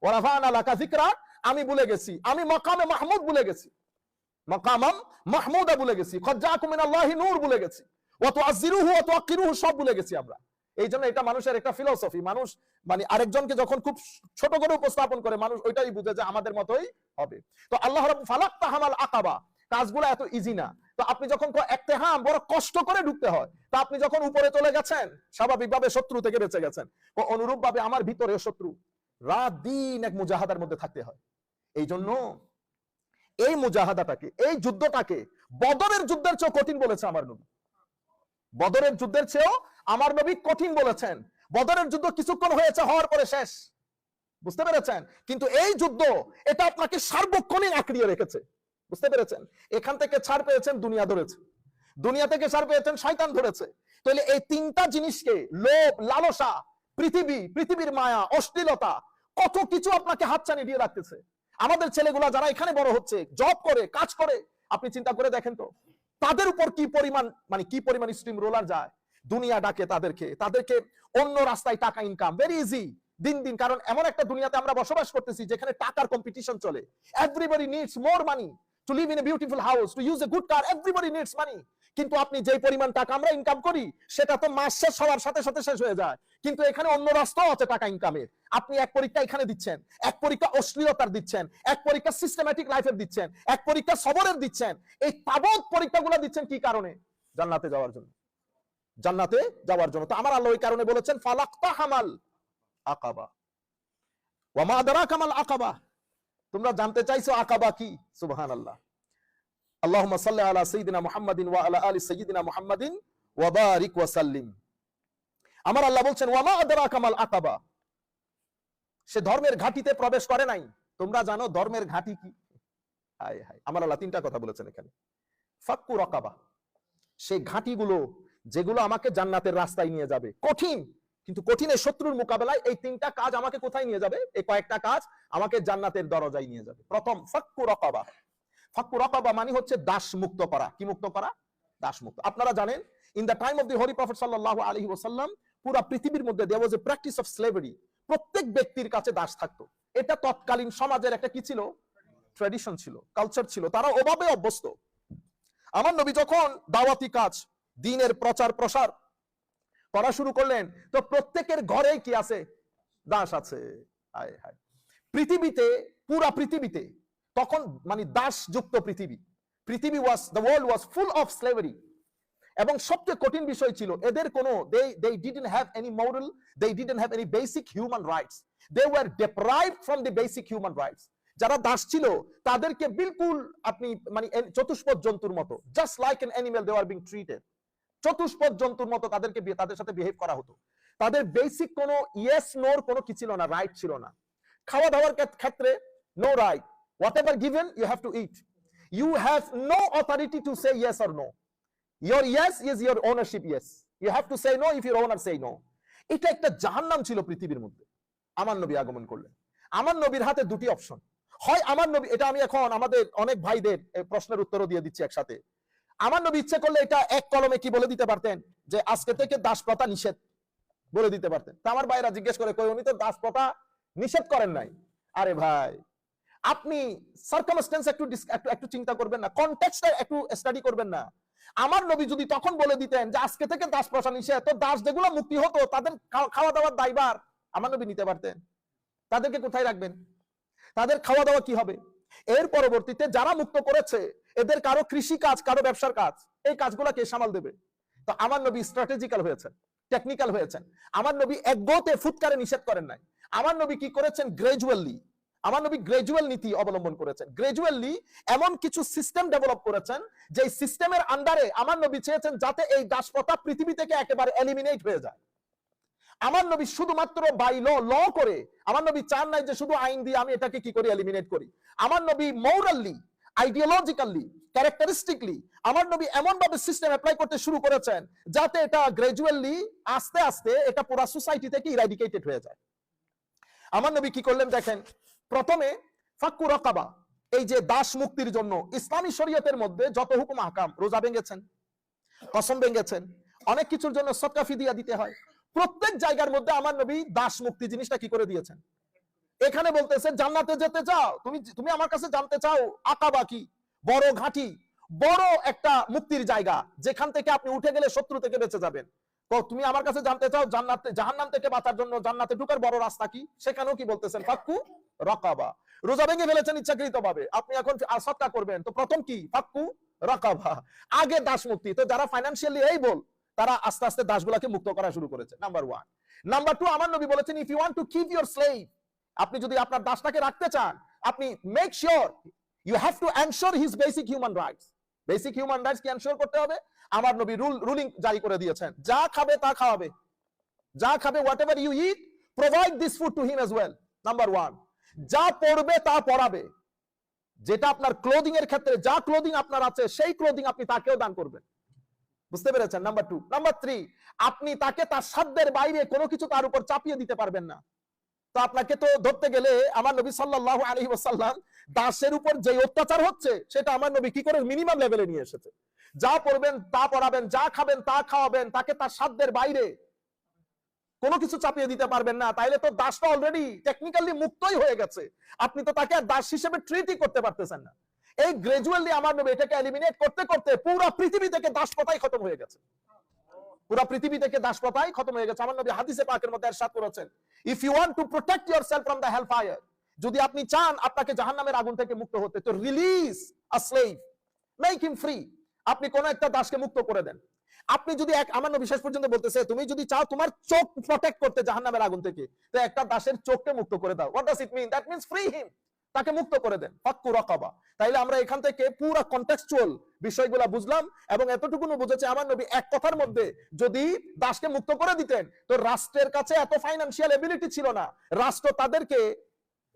ওয়ারাফানা লাকা যিকরাক, আমি ভুলে গেছি। আমি মাকামে মাহমুদ ভুলে গেছি, মাকামাম মাহমুদা ভুলে গেছি, কদ জাআকুম মিনাল্লাহি নূর ভুলে গেছি, ওয়া তুআজ্জিরুহু ওয়া তুআক্কিরুহু সব ভুলে গেছি আমরা। এই জন্য এটা মানুষের একটা ফিলোসফি। মানুষ মানে আরেকজনকে যখন খুব ছোট করে উপস্থাপন করে, মানুষ ওইটাই বুঝে যে আমাদের মতোই হবে। তো আল্লাহ রাব্বুল ফালাক্তাহামাল আকাবা, কাজগুলো এত ইজি না। তো আপনি যখন ইকতিহাম বড় কষ্ট করে ঢুকতে হয়, তো আপনি যখন উপরে চলে গেছেন স্বাভাবিকভাবে শত্রু থেকে বেঁচে গেছেন। অনুরূপ ভাবে আমার ভিতরে শত্রু, রাত দিন এক মুজাহাদার মধ্যে থাকতে হয়। এই জন্য এই মুজাহাদাটাকে, এই যুদ্ধটাকে বদরের যুদ্ধের চেয়েও কঠিন বলেছে আমার নবী। বদরের যুদ্ধের চেয়েও আমার নবী কঠিন বলেছেন। বদরের যুদ্ধ কিছুক্ষণ হয়েছে, হওয়ার পরে শেষ। বুঝতে পেরেছেন? কিন্তু এই যুদ্ধ এটা আপনাকে সার্বক্ষণিক আঁকড়িয়ে রেখেছে। বুঝতে পেরেছেন? এখান থেকে ছাড় পেয়েছেন, দুনিয়া ধরেছে। দুনিয়া থেকে ছাড় পেয়েছেন, শয়তান ধরেছে। তাহলে এই তিনটা জিনিসকে, লোভ, লালসা, পৃথিবী, পৃথিবীর মায়া, অশ্লীলতা, কত কিছু আপনাকে হাতছানি দিয়ে রাখতেছে। আমাদের ছেলেগুলা যারা এখানে বড় হচ্ছে, জব করে, কাজ করে, আপনি চিন্তা করে দেখেন তো তাদের উপর কি পরিমাণ, মানে কি পরিমাণ স্ট্রিম রোলার যায়। দুনিয়া ডাকে তাদেরকে অন্য রাস্তায় টাকা ইনকাম ভেরি ইজি দিন দিন। কারণ এমন একটা দুনিয়াতে আমরা বসবাস করতেছি যেখানে টাকার কম্পিটিশন চলে। Everybody needs more money to live in a beautiful house, to use a good car, everybody needs মানি। কিন্তু আপনি যে পরিমাণ টাকা আমরা ইনকাম করি সেটা তো মাস শেষ হওয়ার সাথে সাথে শেষ হয়ে যায়। কিন্তু এখানে অন্য রাস্তাও আছে টাকা ইনকামের। আপনি এক পরীক্ষা এখানে দিচ্ছেন, এক পরীক্ষা অশ্লীলতার দিচ্ছেন, এক পরীক্ষা সিস্টেম্যাটিক লাইফের দিচ্ছেন, এক পরীক্ষা সবরের দিচ্ছেন। এই তাবৎ পরীক্ষাগুলো দিচ্ছেন কি কারণে? জান্নাতে যাওয়ার জন্য। জান্নাতে যাওয়ার জন্য। তো আমার আল্লাহ ওই কারণে বলেছেন ফালাক্তাহামাল আকাবা ওয়া মা আদরাকা মাল আকাবা। তোমরা জানতে চাইছো আকাবা কি? সুবহানাল্লাহ। আল্লাহুম্মা সাল্লি আলা সাইয়্যিদিনা মুহাম্মাদিন ওয়া আলা আলি সাইয়্যিদিনা মুহাম্মাদিন ওয়া বারিক ওয়া সাল্লিম। আমার আল্লাহ বলছেন ওয়া মা আদরাকা মাল আকাবা। সে ধর্মের ঘাটিতে প্রবেশ করে নাই, তোমরা জানো ধর্মের ঘাটি কি? হায় হায়, আমার আল্লাহ তিনটা কথা বলেছেন এখানে। ফাক্কু রাকাবা, সেই ঘাটিগুলো যেগুলো আমাকে জান্নাতের রাস্তায় নিয়ে যাবে। কঠিন, কিন্তু কঠিনের শত্রুর মোকাবেলায় এই তিনটা কাজ আমাকে কোথায় নিয়ে যাবে? এই কয়েকটা কাজ আমাকে জান্নাতের দরজায় নিয়ে যাবে। প্রথম ফাক্কু রাকাবা। ফাক্কু রাকাবা মানে হচ্ছে দাস মুক্ত করা। কি মুক্ত করা? দাস মুক্ত। আপনারা জানেন in the time of the holy prophet সাল্লাল্লাহু আলাইহি ওয়াসাল্লাম পুরো পৃথিবীর মধ্যে there was a practice of slavery. প্রত্যেক ব্যক্তির কাছে দাস থাকতো। এটা তৎকালীন সমাজের একটা কি ছিল? ট্র্যাডিশন ছিল, কালচার ছিল। তারা ওভাবে অভ্যস্ত। আমার নবী যখন দাওয়াতি কাজ, দ্বীনের প্রচার প্রসার করা শুরু করলেন, তো প্রত্যেকের ঘরেই কি আছে? দাস আছে। হায় হায়, পৃথিবীতে, পুরা পৃথিবীতে তখন মানে দাসযুক্ত পৃথিবী। পৃথিবী was, the world was full of slavery. এবং সবচেয়ে কঠিন বিষয় ছিল এদের কোনো they didn't have any moral, they didn't have any basic human rights, they were deprived from the basic human rights. যারা দাস ছিল তাদেরকে বিলকুল আপনি মানে চতুষ্পদ জন্তুর মতো, just like an animal they were being treated, চতুষ্পদ জন্তুর মতো তাদেরকে তাদের সাথে বিহেভ করা হতো। তাদের বেসিক কোনো ইয়েস নোর কোনো কি ছিল না, রাইট ছিল না। খাওয়া দাওয়ার ক্ষেত্রে no right, whatever given you have to eat, you have no authority to say yes or no. Your yes is your ownership yes, you have to say no if your owner say no. এটা একটা জাহান্নাম ছিল পৃথিবীর মধ্যে। আমার নবী আগমন করলেন। আমার নবীর হাতে দুটি অপশন, হয় আমার নবী, এটা আমি এখন আমাদের অনেক ভাইদের প্রশ্নের উত্তরও দিয়ে দিচ্ছি একসাথে। আমার নবী ইচ্ছে করলে এটা এক কলমে কি বলে দিতে পারতেন যে আজকে থেকে দাস প্রথা নিষেধ, বলে দিতে পারতেন। তা আমার ভাইরা জিজ্ঞেস করে কই উনি তো দাস প্রথা নিষেধ করেন নাই। আরে ভাই, আপনি সার্কামস্টেন্স একটু চিন্তা করবেন না, কনটেক্সট একটু স্টাডি করবেন না। আমার নবী যদি তখন বলে দিতেন যে আজকে থেকে দাস প্রথা নিষেধ, তো দাস যেগুলো মুক্তি হতো তাদের খাওয়া দাওয়ার দায়ভার আমার নবী নিতে পারতেন। তাদেরকে কোথায় রাখবেন? তাদের খাওয়া দাওয়া কি হবে? এর পরবর্তীতে যারা মুক্ত করেছে এদের কারো কৃষি কাজ, কারো ব্যবসার কাজ, এই কাজগুলো কে সামাল দেবে? তো আমার নবী স্ট্র্যাটেজিক্যাল হয়েছেন, টেকনিক্যাল হয়েছেন। আমার নবী একগোতে ফুৎকারে নিষেধ করেন নাই। আমার নবী কি করেছেন? গ্রাজুয়ালি, আমার নবী গ্রাজুয়াল নীতি অবলম্বন করেছেন। গ্রাজুয়ালি এমন কিছু সিস্টেম ডেভেলপ করেছেন যে সিস্টেমের আন্ডারে আমার নবী চেয়েছেন যাতে এই দাস প্রথা পৃথিবী থেকে একেবারে এলিমিনেট হয়ে যায়। আমার নবী শুধুমাত্র বাই ল করে, আমার নবী চান নাই যে শুধু আইন দিয়ে আমি এটাকে কি করে এলিমিনেট করি। আমার নবী মোরালি, আইডিওলজিক্যালি, ক্যারেক্টারিস্টিকলি আমার নবী এমন ভাবে সিস্টেম অ্যাপ্লাই করতে শুরু করেছেন যাতে এটা গ্রাজুয়ালি আস্তে আস্তে এটা পুরো সোসাইটি থেকে ইরাডিকেটেড হয়ে যায়। আমার নবী কি করলেন দেখেন, প্রথমে ফাক্কু রাকাবা, এই যে দাস মুক্তির জন্য ইসলামী শরীয়তের মধ্যে যত হুকুম আহকাম, রোজা ভেঙেছেন, কসম ভেঙেছেন, অনেক কিছুর জন্য সদকা ফিদিয়া দিতে হয়, প্রত্যেক জায়গার মধ্যে আমার নবী দাস মুক্তি জিনিসটা কি করে দিয়েছেন। এখানে বলতেছে জান্নাতে যেতে চাও, তুমি আমার কাছে জানতে চাও আকাবা কি? বড় ঘাটি, বড় একটা মুক্তির জায়গা যেখান থেকে আপনি উঠে গেলে শত্রু থেকে বেঁচে যাবেন। তুমি আমার কাছে জানতে চাও জান্নাতে, জাহান্নাম থেকে বাঁচার জন্য জান্নাতে ঢোকার বড় রাস্তা কি? সেখানেও কি বলতেছেন? ফাক্কু রাকাবা। রোজা ভেঙে ফেলেছেন ইচ্ছাকৃতভাবে, আপনি এখন সদকা করবেন, তো প্রথম কি? ফাক্কু রাকাবা, আগে দাস মুক্তি। তো যারা ফাইনান্সিয়ালি এইবল তারা আস্তে আস্তে দাসগুলোকে মুক্ত করা শুরু করেছে, নাম্বার 1। নাম্বার 2, আমার নবী বলেছেন if you want to keep your slave, আপনি যদি আপনার দাসটাকে রাখতে চান, আপনি make sure you have to ensure his basic human rights. Basic human rights কি এনশিওর করতে হবে? আমার নবী রুলিং জারি করে দিয়েছেন, যা খাবে তা খাওয়াবে, যা খাবে whatever you eat provide this food to him as well. Number 1। যা পড়বে তা পড়াবে, যেটা আপনার ক্লোদিং এর ক্ষেত্রে যা ক্লোদিং আপনার আছে সেই ক্লোদিং আপনি তাকেও দান করবেন। বুঝতে পেরেছেন? নাম্বার 2। নাম্বার 3, আপনি তাকে তার সাধ্যের বাইরে কোনো কিছু তার উপর চাপিয়ে দিতে পারবেন না। তো আপনাকে তো ধরতে গেলে আমার নবী সাল্লাল্লাহু আলাইহি ওয়াসাল্লাম দাসের উপর যে অত্যাচার হচ্ছে সেটা আমার নবী কি করে মিনিমাম লেভেলে নিয়ে এসেছে। যা পড়বেন তা পড়াবেন, যা খাবেন তা খাওয়াবেন, তাকে তার সাধ্যের বাইরে কোনো কিছু চাপিয়ে দিতে পারবেন না। তাইলে তো দাসটা অলরেডি টেকনিক্যালি মুক্তই হয়ে গেছে, আপনি তো তাকে আর দাস হিসেবে ট্রিটই করতে পারতেছেন না। এই গ্রাজুয়ালি আমার নবী এটাকে এলিমিনেট করতে করতে পুরো পৃথিবী থেকে দাস প্রথাই খতম হয়ে গেছে, পুরো পৃথিবী থেকে দাস প্রথাই খতম হয়ে গেছে। আমার নবী হাদিসে পাকের মধ্যে ইরশাদ করেছেন if you want to protect yourself from the hell fire, যদি আপনি চান আপনাকে জাহান্নামের আগুন থেকে মুক্ত হতে, তো রিলিজ আ স্লেভ, মেক হিম ফ্রি। আপনি কোন একটা দাসকে মুক্ত করে দেন। আপনি যদি আমার নবী শেষ পর্যন্ত বলতেছে তুমি যদি চাও তোমার চোখ প্রটেক্ট করতে জাহান্নামের আগুন থেকে, তো একটা দাসের চোখকে মুক্ত করে দাও। What does it mean? That means free him, তাকে মুক্ত করে দেন। ফাক্কু রাকাবা। তাইলে আমরা এখান থেকে পুরো কনটেক্সচুয়াল বিষয়গুলো বুঝলাম, এবং এতটুকুনো বুঝেছে আমার নবী এক কথার মধ্যে যদি দাসকে মুক্ত করে দিতেন, তো রাষ্ট্রের কাছে এত ফাইন্যান্সিয়াল এবিলিটি ছিল না, রাষ্ট্র তাদেরকে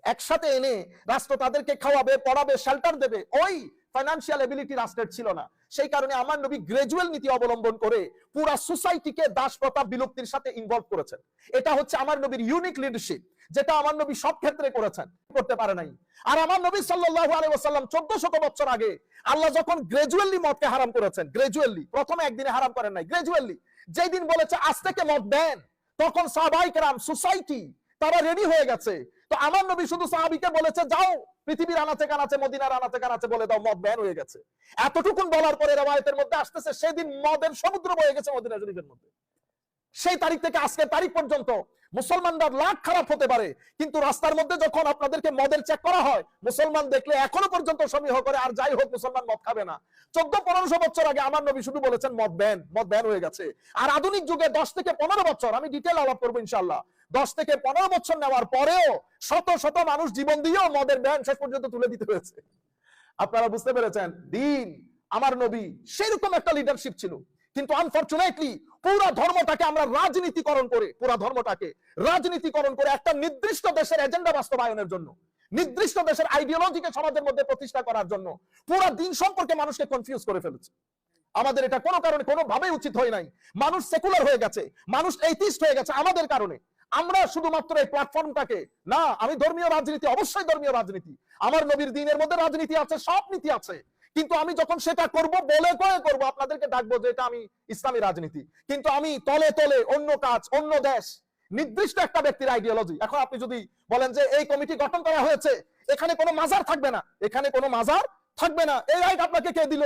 একসাথে এনে রাষ্ট্র তাদেরকে খাওয়াবে, পড়াবে, শেল্টার দেবে, ওই ফাইন্যান্সিয়াল এবিলিটি রাষ্ট্রের ছিল না। সেই কারণে আমার নবী গ্রাজুয়াল নীতি অবলম্বন করে পুরা সোসাইটিকে দাস প্রথা বিলুপ্তির সাথে ইনভলভ করেছেন। এটা হচ্ছে আমার নবীর ইউনিক লিডারশিপ, যেটা আমার নবী সব ক্ষেত্রে করেছেন, করতে পারে নাই। আর আমার নবী সাল্লাল্লাহু আলাইহি ওয়াসাল্লাম 1400 বছর আগে আল্লাহ যখন গ্রাজুয়ালি মদকে হারাম করেছেন, গ্রাজুয়ালি, প্রথমে একদিনে হারাম করেন নাই, গ্রাজুয়ালি, যেই দিন বলেছে আজ থেকে মদ দেন, তখন সাহাবায়ে কেরাম, সোসাইটি তারা রেডি হয়ে গেছে। তো আমার নবী শুধু সাহাবীকে বলেছে যাও পৃথিবীর আনাচে কানাচে, মদিনার আনাচে কানাচে বলে দাও মদ ব্যান হয়ে গেছে। এতটুকুন বলার পরে রওয়ায়াতের মধ্যে আসতেছে সেদিন মদের সমুদ্র বয়ে গেছে মদিনা শরীফের মধ্যে। সেই তারিখ থেকে আজকের তারিখ পর্যন্ত মুসলমানরা লাখ খারাপ হতে পারে, কিন্তু রাস্তার মধ্যে যখন আপনাদেরকে মদের চেক করা হয়, মুসলমান দেখলে এখনো পর্যন্ত সমীহ করে, আর যাই হোক মুসলমান মদ খাবে না। 1400-1500 বছর আগে আমার নবী শুধু বলেছেন মদ ব্যান হয়ে গেছে। আর আধুনিক যুগে 10 থেকে 15 বছর, আমি ডিটেইল আলাপ করবো ইনশাআল্লাহ, 10 থেকে 15 বছর নেওয়ার পরেও শত শত মানুষ জীবন দিয়েও মদের ব্যান শেষ পর্যন্ত তুলে দিতে হয়েছে। আপনারা বুঝতে পেরেছেন, দিন আমার নবী সেরকম একটা লিডারশিপ ছিল। কিন্তু আনফরচুনেটলি পুরো ধর্মটাকে আমরা রাজনীতিকরণ করে একটা নির্দিষ্ট দেশের এজেন্ডা বাস্তবায়নের জন্য, নির্দিষ্ট দেশের আইডিওলজিকে সমাজের মধ্যে প্রতিষ্ঠা করার জন্য পুরো দিন সম্পর্কে মানুষকে কনফিউজ করে ফেলেছে। আমাদের এটা কোনো কারণে কোনোভাবেই উচিত হয় নাই। মানুষ সেকুলার হয়ে গেছে, মানুষ এইথিস্ট হয়ে গেছে আমাদের কারণে। আমরা শুধুমাত্র এই প্ল্যাটফর্মটাকে, না আমি ধর্মীয় রাজনীতি, অবশ্যই ধর্মীয় রাজনীতি, আমার নবীর দ্বীনের মধ্যে রাজনীতি আছে, সব নীতি আছে, কিন্তু আমি যখন সেটা করব বলে করব, আপনাদেরকে ডাকবো যে এটা আমি ইসলামী রাজনীতি, কিন্তু আমি তলে তলে অন্য কাজ, অন্য দেশ, নির্দিষ্ট একটা ব্যক্তির আইডিওলজি। এখন আপনি যদি বলেন যে এই কমিটি গঠন করা হয়েছে, এখানে কোনো মাজার থাকবে না, এখানে কোনো মাজার থাকবে না, এই রাইট আপনাকে কে দিল?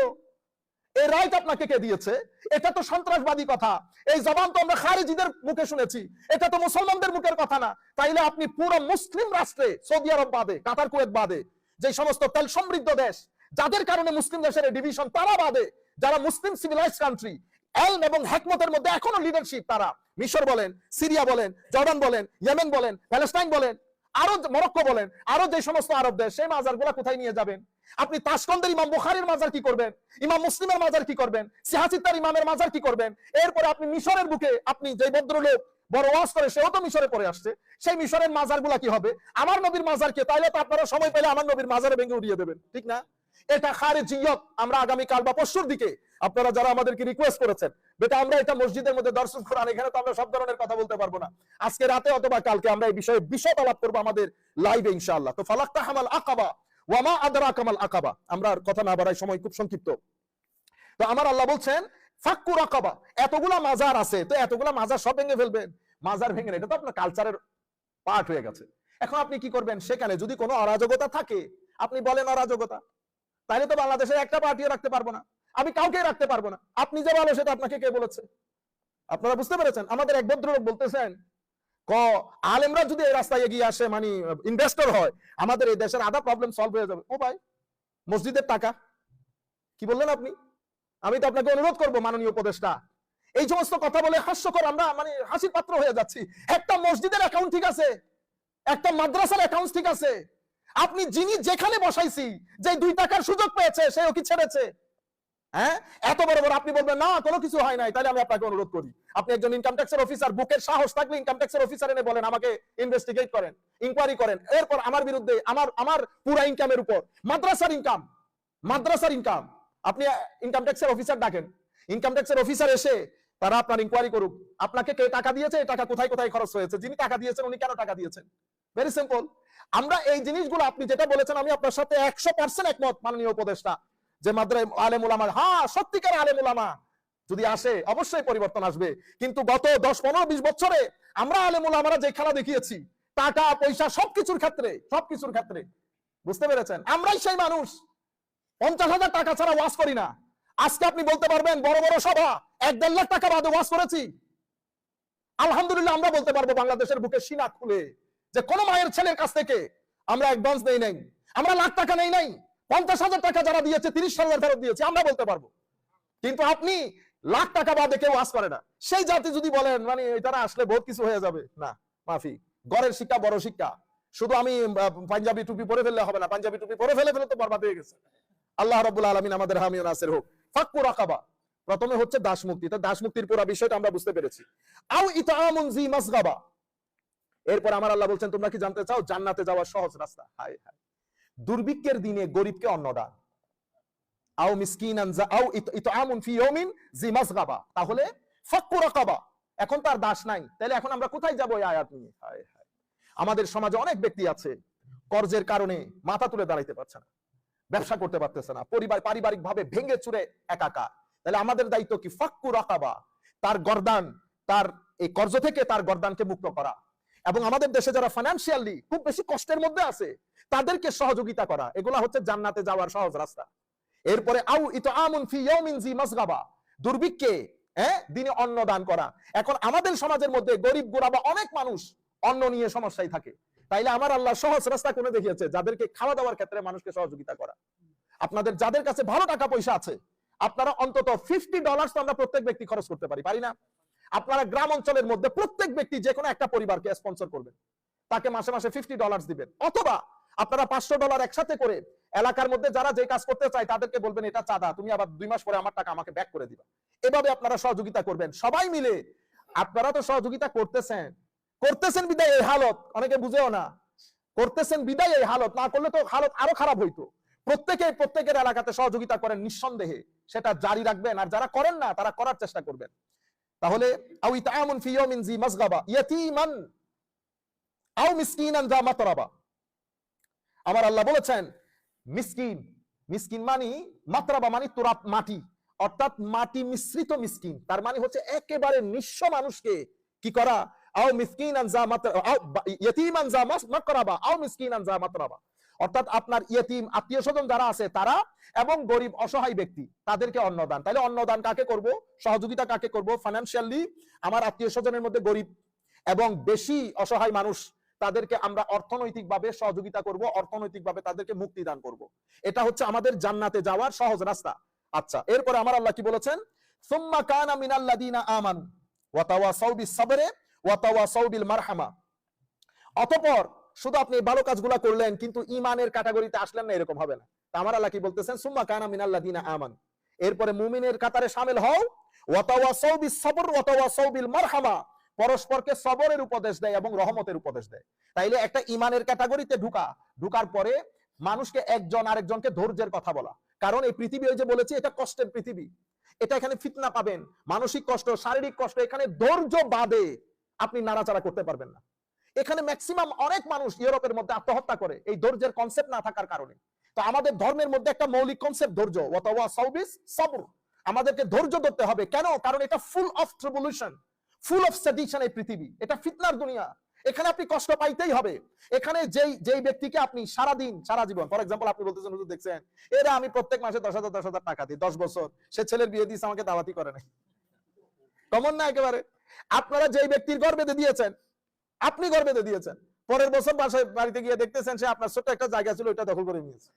এই রাইট আপনাকে কে দিয়েছে? এটা তো সন্ত্রাসবাদী কথা, এই জবান তো আমরা খারিজিদের মুখে শুনেছি, এটা তো মুসলমানদের মুখের কথা না। তাইলে আপনি পুরো মুসলিম রাষ্ট্রে, সৌদি আরব বাদে, কাতার কুয়েত বাদে, যে সমস্ত তেল সমৃদ্ধ দেশ যাদের কারণে মুসলিম দেশের ডিভিশন, তারা বাদে যারা মুসলিম সিভিলাইজড কান্ট্রি, এলম এবং হিকমতের মধ্যে এখনো লিডারশিপ, তারা মিশর বলেন, সিরিয়া বলেন, জর্ডান বলেন, ইয়েমেন বলেন, প্যালেস্টাইন বলেন, আরো মরক্কো বলেন, আরো যে সমস্ত আরব দেশ, সেই মাজারগুলো কোথায় নিয়ে যাবেন? আপনি তাশকন্দের ইমাম বুখারীর মাজার কি করবেন? ইমাম মুসলিমের মাজার কি করবেন? সিহাচিত্তার ইমামের মাজার কি করবেন? এরপরে আপনি মিশরের বুকে, আপনি যে ভদ্রলোক বড় ওয়াজ করে, সেও তো মিশরে পড়ে আসছে, সেই মিশরের মাজারগুলা কি হবে? আমার নবীর মাজার কে? তাইলে তো আপনারা সময় পেলে আমার নবীর মাজারে ভেঙে উড়িয়ে দেবেন, ঠিক না? এটা খারিজিয়ত। আমরা আগামী কাল বা পরশুর দিকে, আপনারা যারা আমাদেরকে রিকোয়েস্ট করেছেন, বেটা আমরা এটা মসজিদের মধ্যে দরসুল কোরআন, এখানে তো আমরা সব ধরনের কথা বলতে পারবো না, আজকে রাতে অথবা কালকে আমরা এই বিষয়ে বিশদ আলাপ করবো আমাদের লাইভে ইনশাআল্লাহ। তো ফালাক্তাহামাল আকাবা ওয়ামা আদরাকামাল আকাবা, আমরা কথা না বাড়াই, সময় খুব সংক্ষিপ্ত। তো আমার আল্লাহ বলছেন ফাক্কু রাকাবা, এতগুলা মাজার আছে, তো এতগুলা মাজার সব ভেঙে ফেলবেন? মাজার ভেঙে না, এটা তো আপনার কালচারের পার্ট হয়ে গেছে। এখন আপনি কি করবেন? সেখানে যদি কোনো অরাজকতা থাকে, আপনি বলেন অরাজকতা, তাহলে তো বাংলাদেশের একটা পার্টিও রাখতে পারবো না, আমি কাউকে রাখতে পারবো না। আপনি যে ভালো সেটা আপনাকে কে বলেছে? আপনারা বুঝতে পেরেছেন? আমাদের এক ভদ্রলোক বলতেছেন, আলেমরা যদি এই রাস্তায় এগিয়ে আসে, মানে ইনভেস্টর হয়, আমাদের এই দেশের আধা প্রবলেম সলভ হয়ে যাবে। ও ভাই, মসজিদের টাকা কি বললেন আপনি? আমি তো আপনাকে অনুরোধ করবো, মাননীয় উপদেষ্টা, এই সমস্ত কথা বলে হাস্যকর, আমরা মানে হাসির পাত্র হয়ে যাচ্ছি। একটা মসজিদের অ্যাকাউন্ট ঠিক আছে, একটা মাদ্রাসার অ্যাকাউন্ট ঠিক আছে, আপনি যিনি যেখানে বসাইছি, যে 2 টাকার সুযোগ পেয়েছে, সেও কি ছেড়েছে? হ্যাঁ, এত বড় বড় আপনি বলবেন না কোনো কিছু হয় নাই, তাহলে আমি আপনাকে অনুরোধ করি, আপনি একজন ইনকাম ট্যাক্সের অফিসার, বুকের সাহস থাকলে ইনকাম ট্যাক্সের অফিসার এনে বলেন, আমাকে ইনভেস্টিগেট করেন, ইনকোয়ারি করেন, এরপর আমার বিরুদ্ধে আমার পুরা ইনকামের উপর, মাদ্রাসার ইনকাম, আপনি ইনকাম ট্যাক্সের অফিসার ডাকেন, ইনকাম ট্যাক্সের অফিসার এসে তারা আপনার ইনকোয়ারি করুক, আপনাকে কে টাকা দিয়েছে, এই টাকা কোথায় কোথায় খরচ হয়েছে, যিনি টাকা দিয়েছেন উনি কেন টাকা দিয়েছেন। Very simple. আমরা এই জিনিসগুলো, আপনি যেটা বলেছেন, আমি আপনার সাথে 100% একমত মাননীয় উপদেষ্টা, যে মাদ্রাসায় আলেম উলামা, হ্যাঁ সত্যিকার আলেম উলামা যদি আসে অবশ্যই পরিবর্তন আসবে, কিন্তু গত 10, 15, 20 বছরে আমরা আলেম উলামারা যে খেলা দেখিয়েছি, টাকা পয়সা সবকিছুর ক্ষেত্রে, বুঝতে পেরেছেন? আমরাই সেই মানুষ 50,000 টাকা ছাড়া ওয়াজ করি না। আজকে আপনি বলতে পারবেন বড় বড় সভা 1-1.5 লাখ টাকা বাদে ওয়াজ করেছি, আলহামদুলিল্লাহ আমরা বলতে পারবো বাংলাদেশের বুকে সিনা খুলে, যে কোন মায়ের ছেলের কাছ থেকে আমরা অ্যাডভান্স নেই নাই, আমরা লাখ টাকা নেই নাই, 50,000 টাকা যারা দিয়েছে 30,000 ফেরত দিয়েছে, আমরা বলতে পারবো। কিন্তু আপনি লাখ টাকা বাদে কেউ ওয়াজ করে না। সেই জাতি যদি বলেন মানে তারা আসলে বহুত কিছু হয়ে যাবে, না, মাফি। গড়ের শিক্ষা বড় শিক্ষা। শুধু আমি পাঞ্জাবি টুপি পরে ফেললে হবে না, পাঞ্জাবি টুপি পরে ফেলে তো বরবাদ হয়ে গেছে। আল্লাহ রাব্বুল আলামিন আমাদের হামি ও নাসির হোক। ফাক্কু রাকাবা, প্রথমে হচ্ছে দাস মুক্তি। তো দাস মুক্তির পুরো বিষয়টা আমরা বুঝতে পেরেছি। আও ইতআমুন জি মাসগাবা, এরপর আমার আল্লাহ বলছেন তোমরা কি জানতে চাও জান্নাতে যাওয়ার সহজ রাস্তা? হায় হায়, দুর্ভিক্ষের দিনে গরিবকে অন্ন দান। আও মিসকিনান আও ইতআমুন ফি ইয়াউমিন জি মাসগাবা, তাহলে ফাক্কু রাকাবা। এখন তার দাস নাই, তাহলে এখন আমরা কোথায় যাব এই আয়াত নিয়ে? হায় হায়, আমাদের সমাজে অনেক ব্যক্তি আছে কর্জের কারণে মাথা তুলে দাঁড়াইতে পারছে না, ব্যবসা করতে পারতেছে না, পরিবার পারিবারিক ভাবে ভেঙে চুরে একাকার। তাহলে আমাদের দায়িত্ব কি? ফাক্কু রাকাবা, তার গর্দান, তার এই কর্জ থেকে তার গর্দানকে মুক্ত করা। এবং আমাদের দেশে যারা ফাইন্যান্সিয়ালি খুব বেশি কষ্টের মধ্যে আছে তাদেরকে সহযোগিতা করা, এগুলা হচ্ছে জান্নাতে যাওয়ার সহজ রাস্তা। এরপরে আউ ইতআমুন ফি ইয়াউমিন জি মাসগাবা, দুর্ভিক্ষে দিনে অন্ন দান করা। এখন আমাদের সমাজের মধ্যে গরিব গুরাবা অনেক মানুষ অন্ন নিয়ে সমস্যায় থাকে। তাইলে আমার আল্লাহ সহজ রাস্তা কোনে দেখিয়েছে? যাদেরকে খাওয়া দাওয়ার ক্ষেত্রে মানুষকে সহযোগিতা করা। আপনাদের যাদের কাছে ভালো টাকা পয়সা আছে, আপনারা অন্তত $50 তো আমরা প্রত্যেক ব্যক্তি খরচ করতে পারি না? আপনারা গ্রাম অঞ্চলের মধ্যে প্রত্যেক ব্যক্তি যে কোনো একটা পরিবারকে স্পন্সর করবেন, তাকে মাসে মাসে $50 দিবেন। অথবা আপনারা $500 একসাথে করে এলাকার মধ্যে যারা যে কাজ করতে চায় তাদেরকে বলবেন এটা চাঁদা, তুমি আবার 2 মাস পরে আমার টাকা আমাকে ব্যাক করে দিবা। এভাবে আপনারা সহযোগিতা করবেন সবাই মিলে। আপনারা তো সহযোগিতা করতেছেন বিদায় এই হালত, অনেকে বুঝেও না, করতেছেন বিদায় এই হালত। না করলে তো হালত আরো খারাপ হইতো। প্রত্যেকের এলাকাতে সহযোগিতা করেন, নিঃসন্দেহে সেটা জারি রাখবেন। আর যারা করেন না তারা করার চেষ্টা করবেন। তাহলে আও ইতআমুন ফি ইয়াউমিন জি মাসগাবা ইয়াতীমান আও মিসকিনান যা মাতরাবা। আমার আল্লাহ বলেছেন মিসকিন মানে মাতরাবা মানে তুরাব, মাটি, অর্থাৎ মাটি মিশ্রিত মিসকিন। তার মানে হচ্ছে একেবারে নিঃস্ব মানুষকে কি করা? আও মিসকিনান যা মাতরাবা আও ইয়াতীমান যা মাতরাবা আও মিসকিনান যা মাতরাবা, অর্থাৎ আপনার ইয়েতিম আত্মীয় স্বজন যারা আছে তারা এবং গরিব অসহায় ব্যক্তি তাদেরকে অন্নদান। তাহলে অন্নদান কাকে করব? সহযোগিতা কাকে করব? ফাইন্যান্সিয়ালি আমার আত্মীয় স্বজনের মধ্যে গরিব এবং বেশি অসহায় মানুষ, তাদেরকে আমরা অর্থনৈতিকভাবে সহযোগিতা করব, অর্থনৈতিকভাবে তাদেরকে মুক্তি দান করব। এটা হচ্ছে আমাদের জান্নাতে যাওয়ার সহজ রাস্তা। আচ্ছা, এরপরে আমার আল্লাহ কি বলেছেন? সুম্মা কানা মিনাল্লাযিনা আমানু ওয়া তাওয়াসাউ বিস-সাবরি ওয়া তাওয়াসাউ বিল মারহামা। অতঃপর শুধু আপনি ভালো কাজগুলো করলেন কিন্তু ঈমানের ক্যাটাগরিতে আসলেন না, এরকম হবে না। তা আমার আল্লাহ কি বলতেছেন? সুম্মা কানা মিনাল্লাযিনা আমানু, এরপরে মুমিনের কাতারে শামিল হও। ওয়া তাওয়াসাউ বিস-সাবর ওয়া তাওয়াসাউ বিল মারহামা, পরস্পরকে সবরের উপদেশ দেয় এবং রহমতের উপদেশ দেয়। তাইলে একটা ঈমানের ক্যাটাগরিতে ঢুকার পরে মানুষকে একজন আরেকজনকে ধৈর্যের কথা বলা। কারণ এই পৃথিবী, ওই যে বলেছি, এটা কষ্টের পৃথিবী। এটা এখানে ফিতনা পাবেন, মানসিক কষ্ট, শারীরিক কষ্ট। এখানে ধৈর্য বাদে আপনি নাড়াচাড়া করতে পারবেন না। এখানে ম্যাক্সিমাম অনেক মানুষ ইউরোপের মধ্যে আত্মহত্যা করে এই ধৈর্যের কনসেপ্ট না থাকার কারণে। তো আমাদের ধর্মের মধ্যে একটা মৌলিক কনসেপ্ট ধৈর্য, ওয়া তাওয়াসাউ বিস-সাবর। আমাদেরকে ধৈর্য ধরতে হবে। কেন? কারণ এটা full of tribulation, full of sedition এই পৃথিবী। এটা ফিতনার দুনিয়া, এখানে আপনি কষ্ট পাইতেই হবে। এখানে যেই ব্যক্তিকে আপনি সারা জীবন, ফর এক্সাম্পল আপনি বলতেছেন হুজুর দেখছেন এরা আমি প্রত্যেক মাসে 10,000 টাকা দিই, 10 বছর সে ছেলের বিয়ে দিয়েছে, আমাকে দাওয়াতি করে নাই। কমন না একেবারে? আপনারা যেই ব্যক্তির ঘর বেঁধে দিয়েছেন, আপনি ঘর বেঁধে দিয়েছেন, পরের বছর বাড়িতে গিয়ে দেখতেছেন সে আপনার ছোট্ট একটা জায়গা ছিল ওইটা দখল করে নিয়েছে,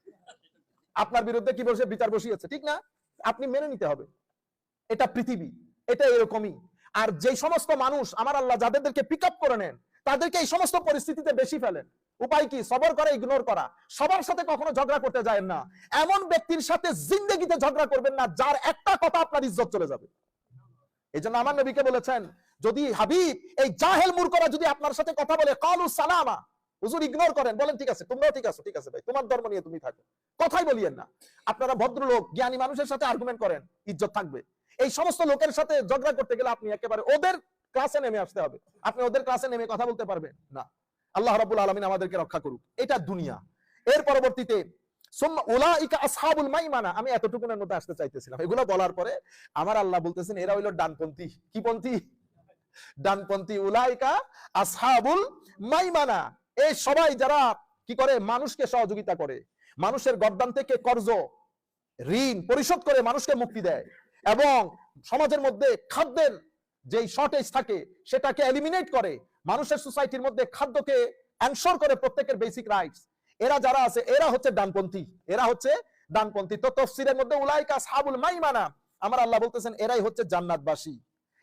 আপনার বিরুদ্ধে কি বসে বিচার বসিয়েছে, ঠিক না? আপনি মেনে নিতে হবে, এটা পৃথিবী, এটা এরকমই। আর যে সমস্ত মানুষ আমার আল্লাহ যাদেরকে পিক আপ করে নেন তাদেরকে এই সমস্ত পরিস্থিতিতে বেশি ফেলেন। উপায় কি? সবর করে ইগনোর করা। সবার সাথে কখনো ঝগড়া করতে যাবেন না। এমন ব্যক্তির সাথে জিন্দেগিতে ঝগড়া করবেন না যার একটা কথা আপনার ইজ্জত চলে যাবে। এই জন্য আমার নবীকে বলেছেন, যদি হাবিব এই জাহেল মূর্খরা যদি আপনার সাথে কথা বলে কালু সালামা, হুজুর ইগনোর করেন, বলেন ঠিক আছে, তোমরাও ঠিক আছো, ঠিক আছে ভাই, তোমার ধর্ম নিয়ে তুমি থাকো, কথাই বলিয়েন না। আপনারা ভদ্রলোক জ্ঞানী মানুষের সাথে আর্গুমেন্ট করেন, ইজ্জত থাকবে। এই সমস্ত লোকের সাথে ঝগড়া করতে গেলে আপনি একেবারে ওদের ক্লাসে নেমে আসতে হবে। আপনি ওদের ক্লাসে নেমে কথা বলতে পারবেন না। আল্লাহ রাব্বুল আলামিন আমাদেরকে রক্ষা করুক। এটা দুনিয়া। এর পরবর্তীতে সুম্মা উলাইকা আসহাবুল মাইমানা, আমি এতটুকুনের মধ্যে আসতে চাইতেছিলাম। এগুলো বলার পরে আমার আল্লাহ বলতেছেন এরা হইল ডানপন্থী। কি পন্থী? ডানপন্থী। উলাইকা আসহাবুল মাইমানা, এই সবাই যারা কি করে? মানুষকে সহযোগিতা করে, মানুষের গর্দান থেকে কর্জ ঋণ পরিশোধ করে মানুষকে মুক্তি দেয় এবং সমাজের মধ্যে খাদ্যের যেই শর্টেজ থাকে সেটাকে এলিমিনেট করে, মানুষের সোসাইটির মধ্যে খাদ্যকে এনশোর করে প্রত্যেকের বেসিক রাইটস। এরা যারা আছে এরা হচ্ছে ডানপন্থী, এরা হচ্ছে ডানপন্থী। তো তাফসীরের মধ্যে উলাইকা আসহাবুল মাইমানা, আমার আল্লাহ বলতেছেন এরাই হচ্ছে জান্নাতবাসী,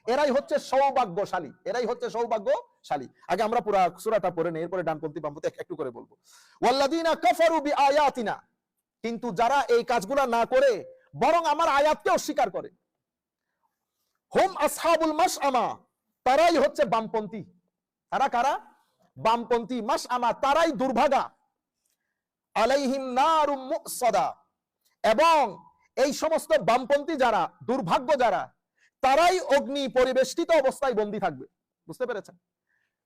এরাই হচ্ছে সৌভাগ্যশালী, এরাই হচ্ছে সৌভাগ্যশালী। আগে আমরা পুরো সূরাটা পড়ে নেই, এরপরে ডানপন্থী বামপন্থী একটু করে বলবো। ওয়াল্লাযীনা কাফারু বিআয়াতিনা, কিন্তু যারা এই কাজগুলা না করে বরং আমার আয়াতকে অস্বীকার করে, হুম আসহাবুল মাশআমা, তারাই হচ্ছে বামপন্থী। তারা কারা? বামপন্থী। মাশআমা, তারাই দুর্ভাগা। আলাইহিম নারুম মুসাদা, এবং এই সমস্ত বামপন্থী যারা, দুর্ভাগ্য যারা, তারাই অগ্নি পরিবেষ্টিত অবস্থায় বন্দী থাকবে। বুঝতে পেরেছেন?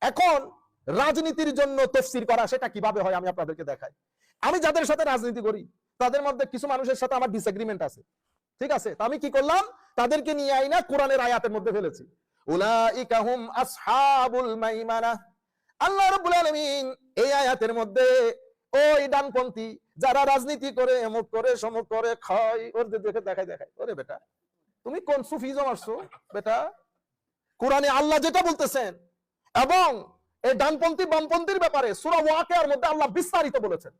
এখন রাজনীতির জন্য তাফসীর করা, সেটা কিভাবে হয় আমি আপনাদেরকে দেখাই। আমি যাদের সাথে রাজনীতি করি তাদের মধ্যে কিছু মানুষের সাথে আমার ডিসএগ্রিমেন্ট আছে, ঠিক আছে? তো আমি কি করলাম, তাদেরকে নিয়ে আইনা কোরআনের আয়াতের মধ্যে ফেলেছি। উলাইকা হুম আসহাবুল মাইমানা, আল্লাহ রাব্বুল আলামিন এই আয়াতের মধ্যে ওই ডানপন্থী যারা রাজনীতি করে, এমুক করে, সমুক করে, খায়, ওর দেখে দেখায়, ওরে বেটা তুমি কোন সুফিজম আসছো বেটা? কোরআনে আল্লাহ যেটা বলতেছেন, এবং এই ডানপন্থী বামপন্থীর ব্যাপারে সূরা ওয়াকিয়ার মধ্যে আল্লাহ বিস্তারিত বলেছেন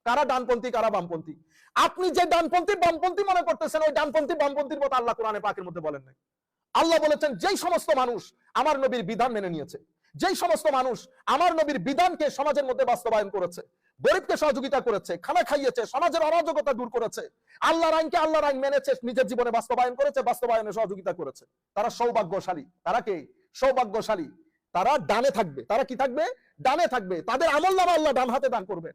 কারা ডানপন্থী কারা বামপন্থী। আপনি যে ডানপন্থী বামপন্থী মনে করতেছেন, ওই ডানপন্থী বামপন্থীর কথা আল্লাহ কোরআনে পাকের মধ্যে বলেন নাই। আল্লাহ বলেছেন যেই সমস্ত মানুষ আমার নবীর বিধান মেনে নিয়েছে, যেই সমস্ত মানুষ আমার নবীর বিধানকে সমাজের মধ্যে বাস্তবায়ন করেছে, গরিবকে সহযোগিতা করেছে, খানা খাইয়েছে, সমাজের অরাজকতা দূর করেছে, আল্লাহর আইনকে আল্লাহর আইন মেনেছে, নিজের জীবনে বাস্তবায়ন করেছে, বাস্তবায়নে সহযোগিতা করেছে, তারা সৌভাগ্যশালী। তারা কে? সৌভাগ্যশালী। তারা ডানে থাকবে। তারা কি থাকবে? ডানে থাকবে। তাদের আমলনামা আল্লাহ ডান হাতে দান করবে।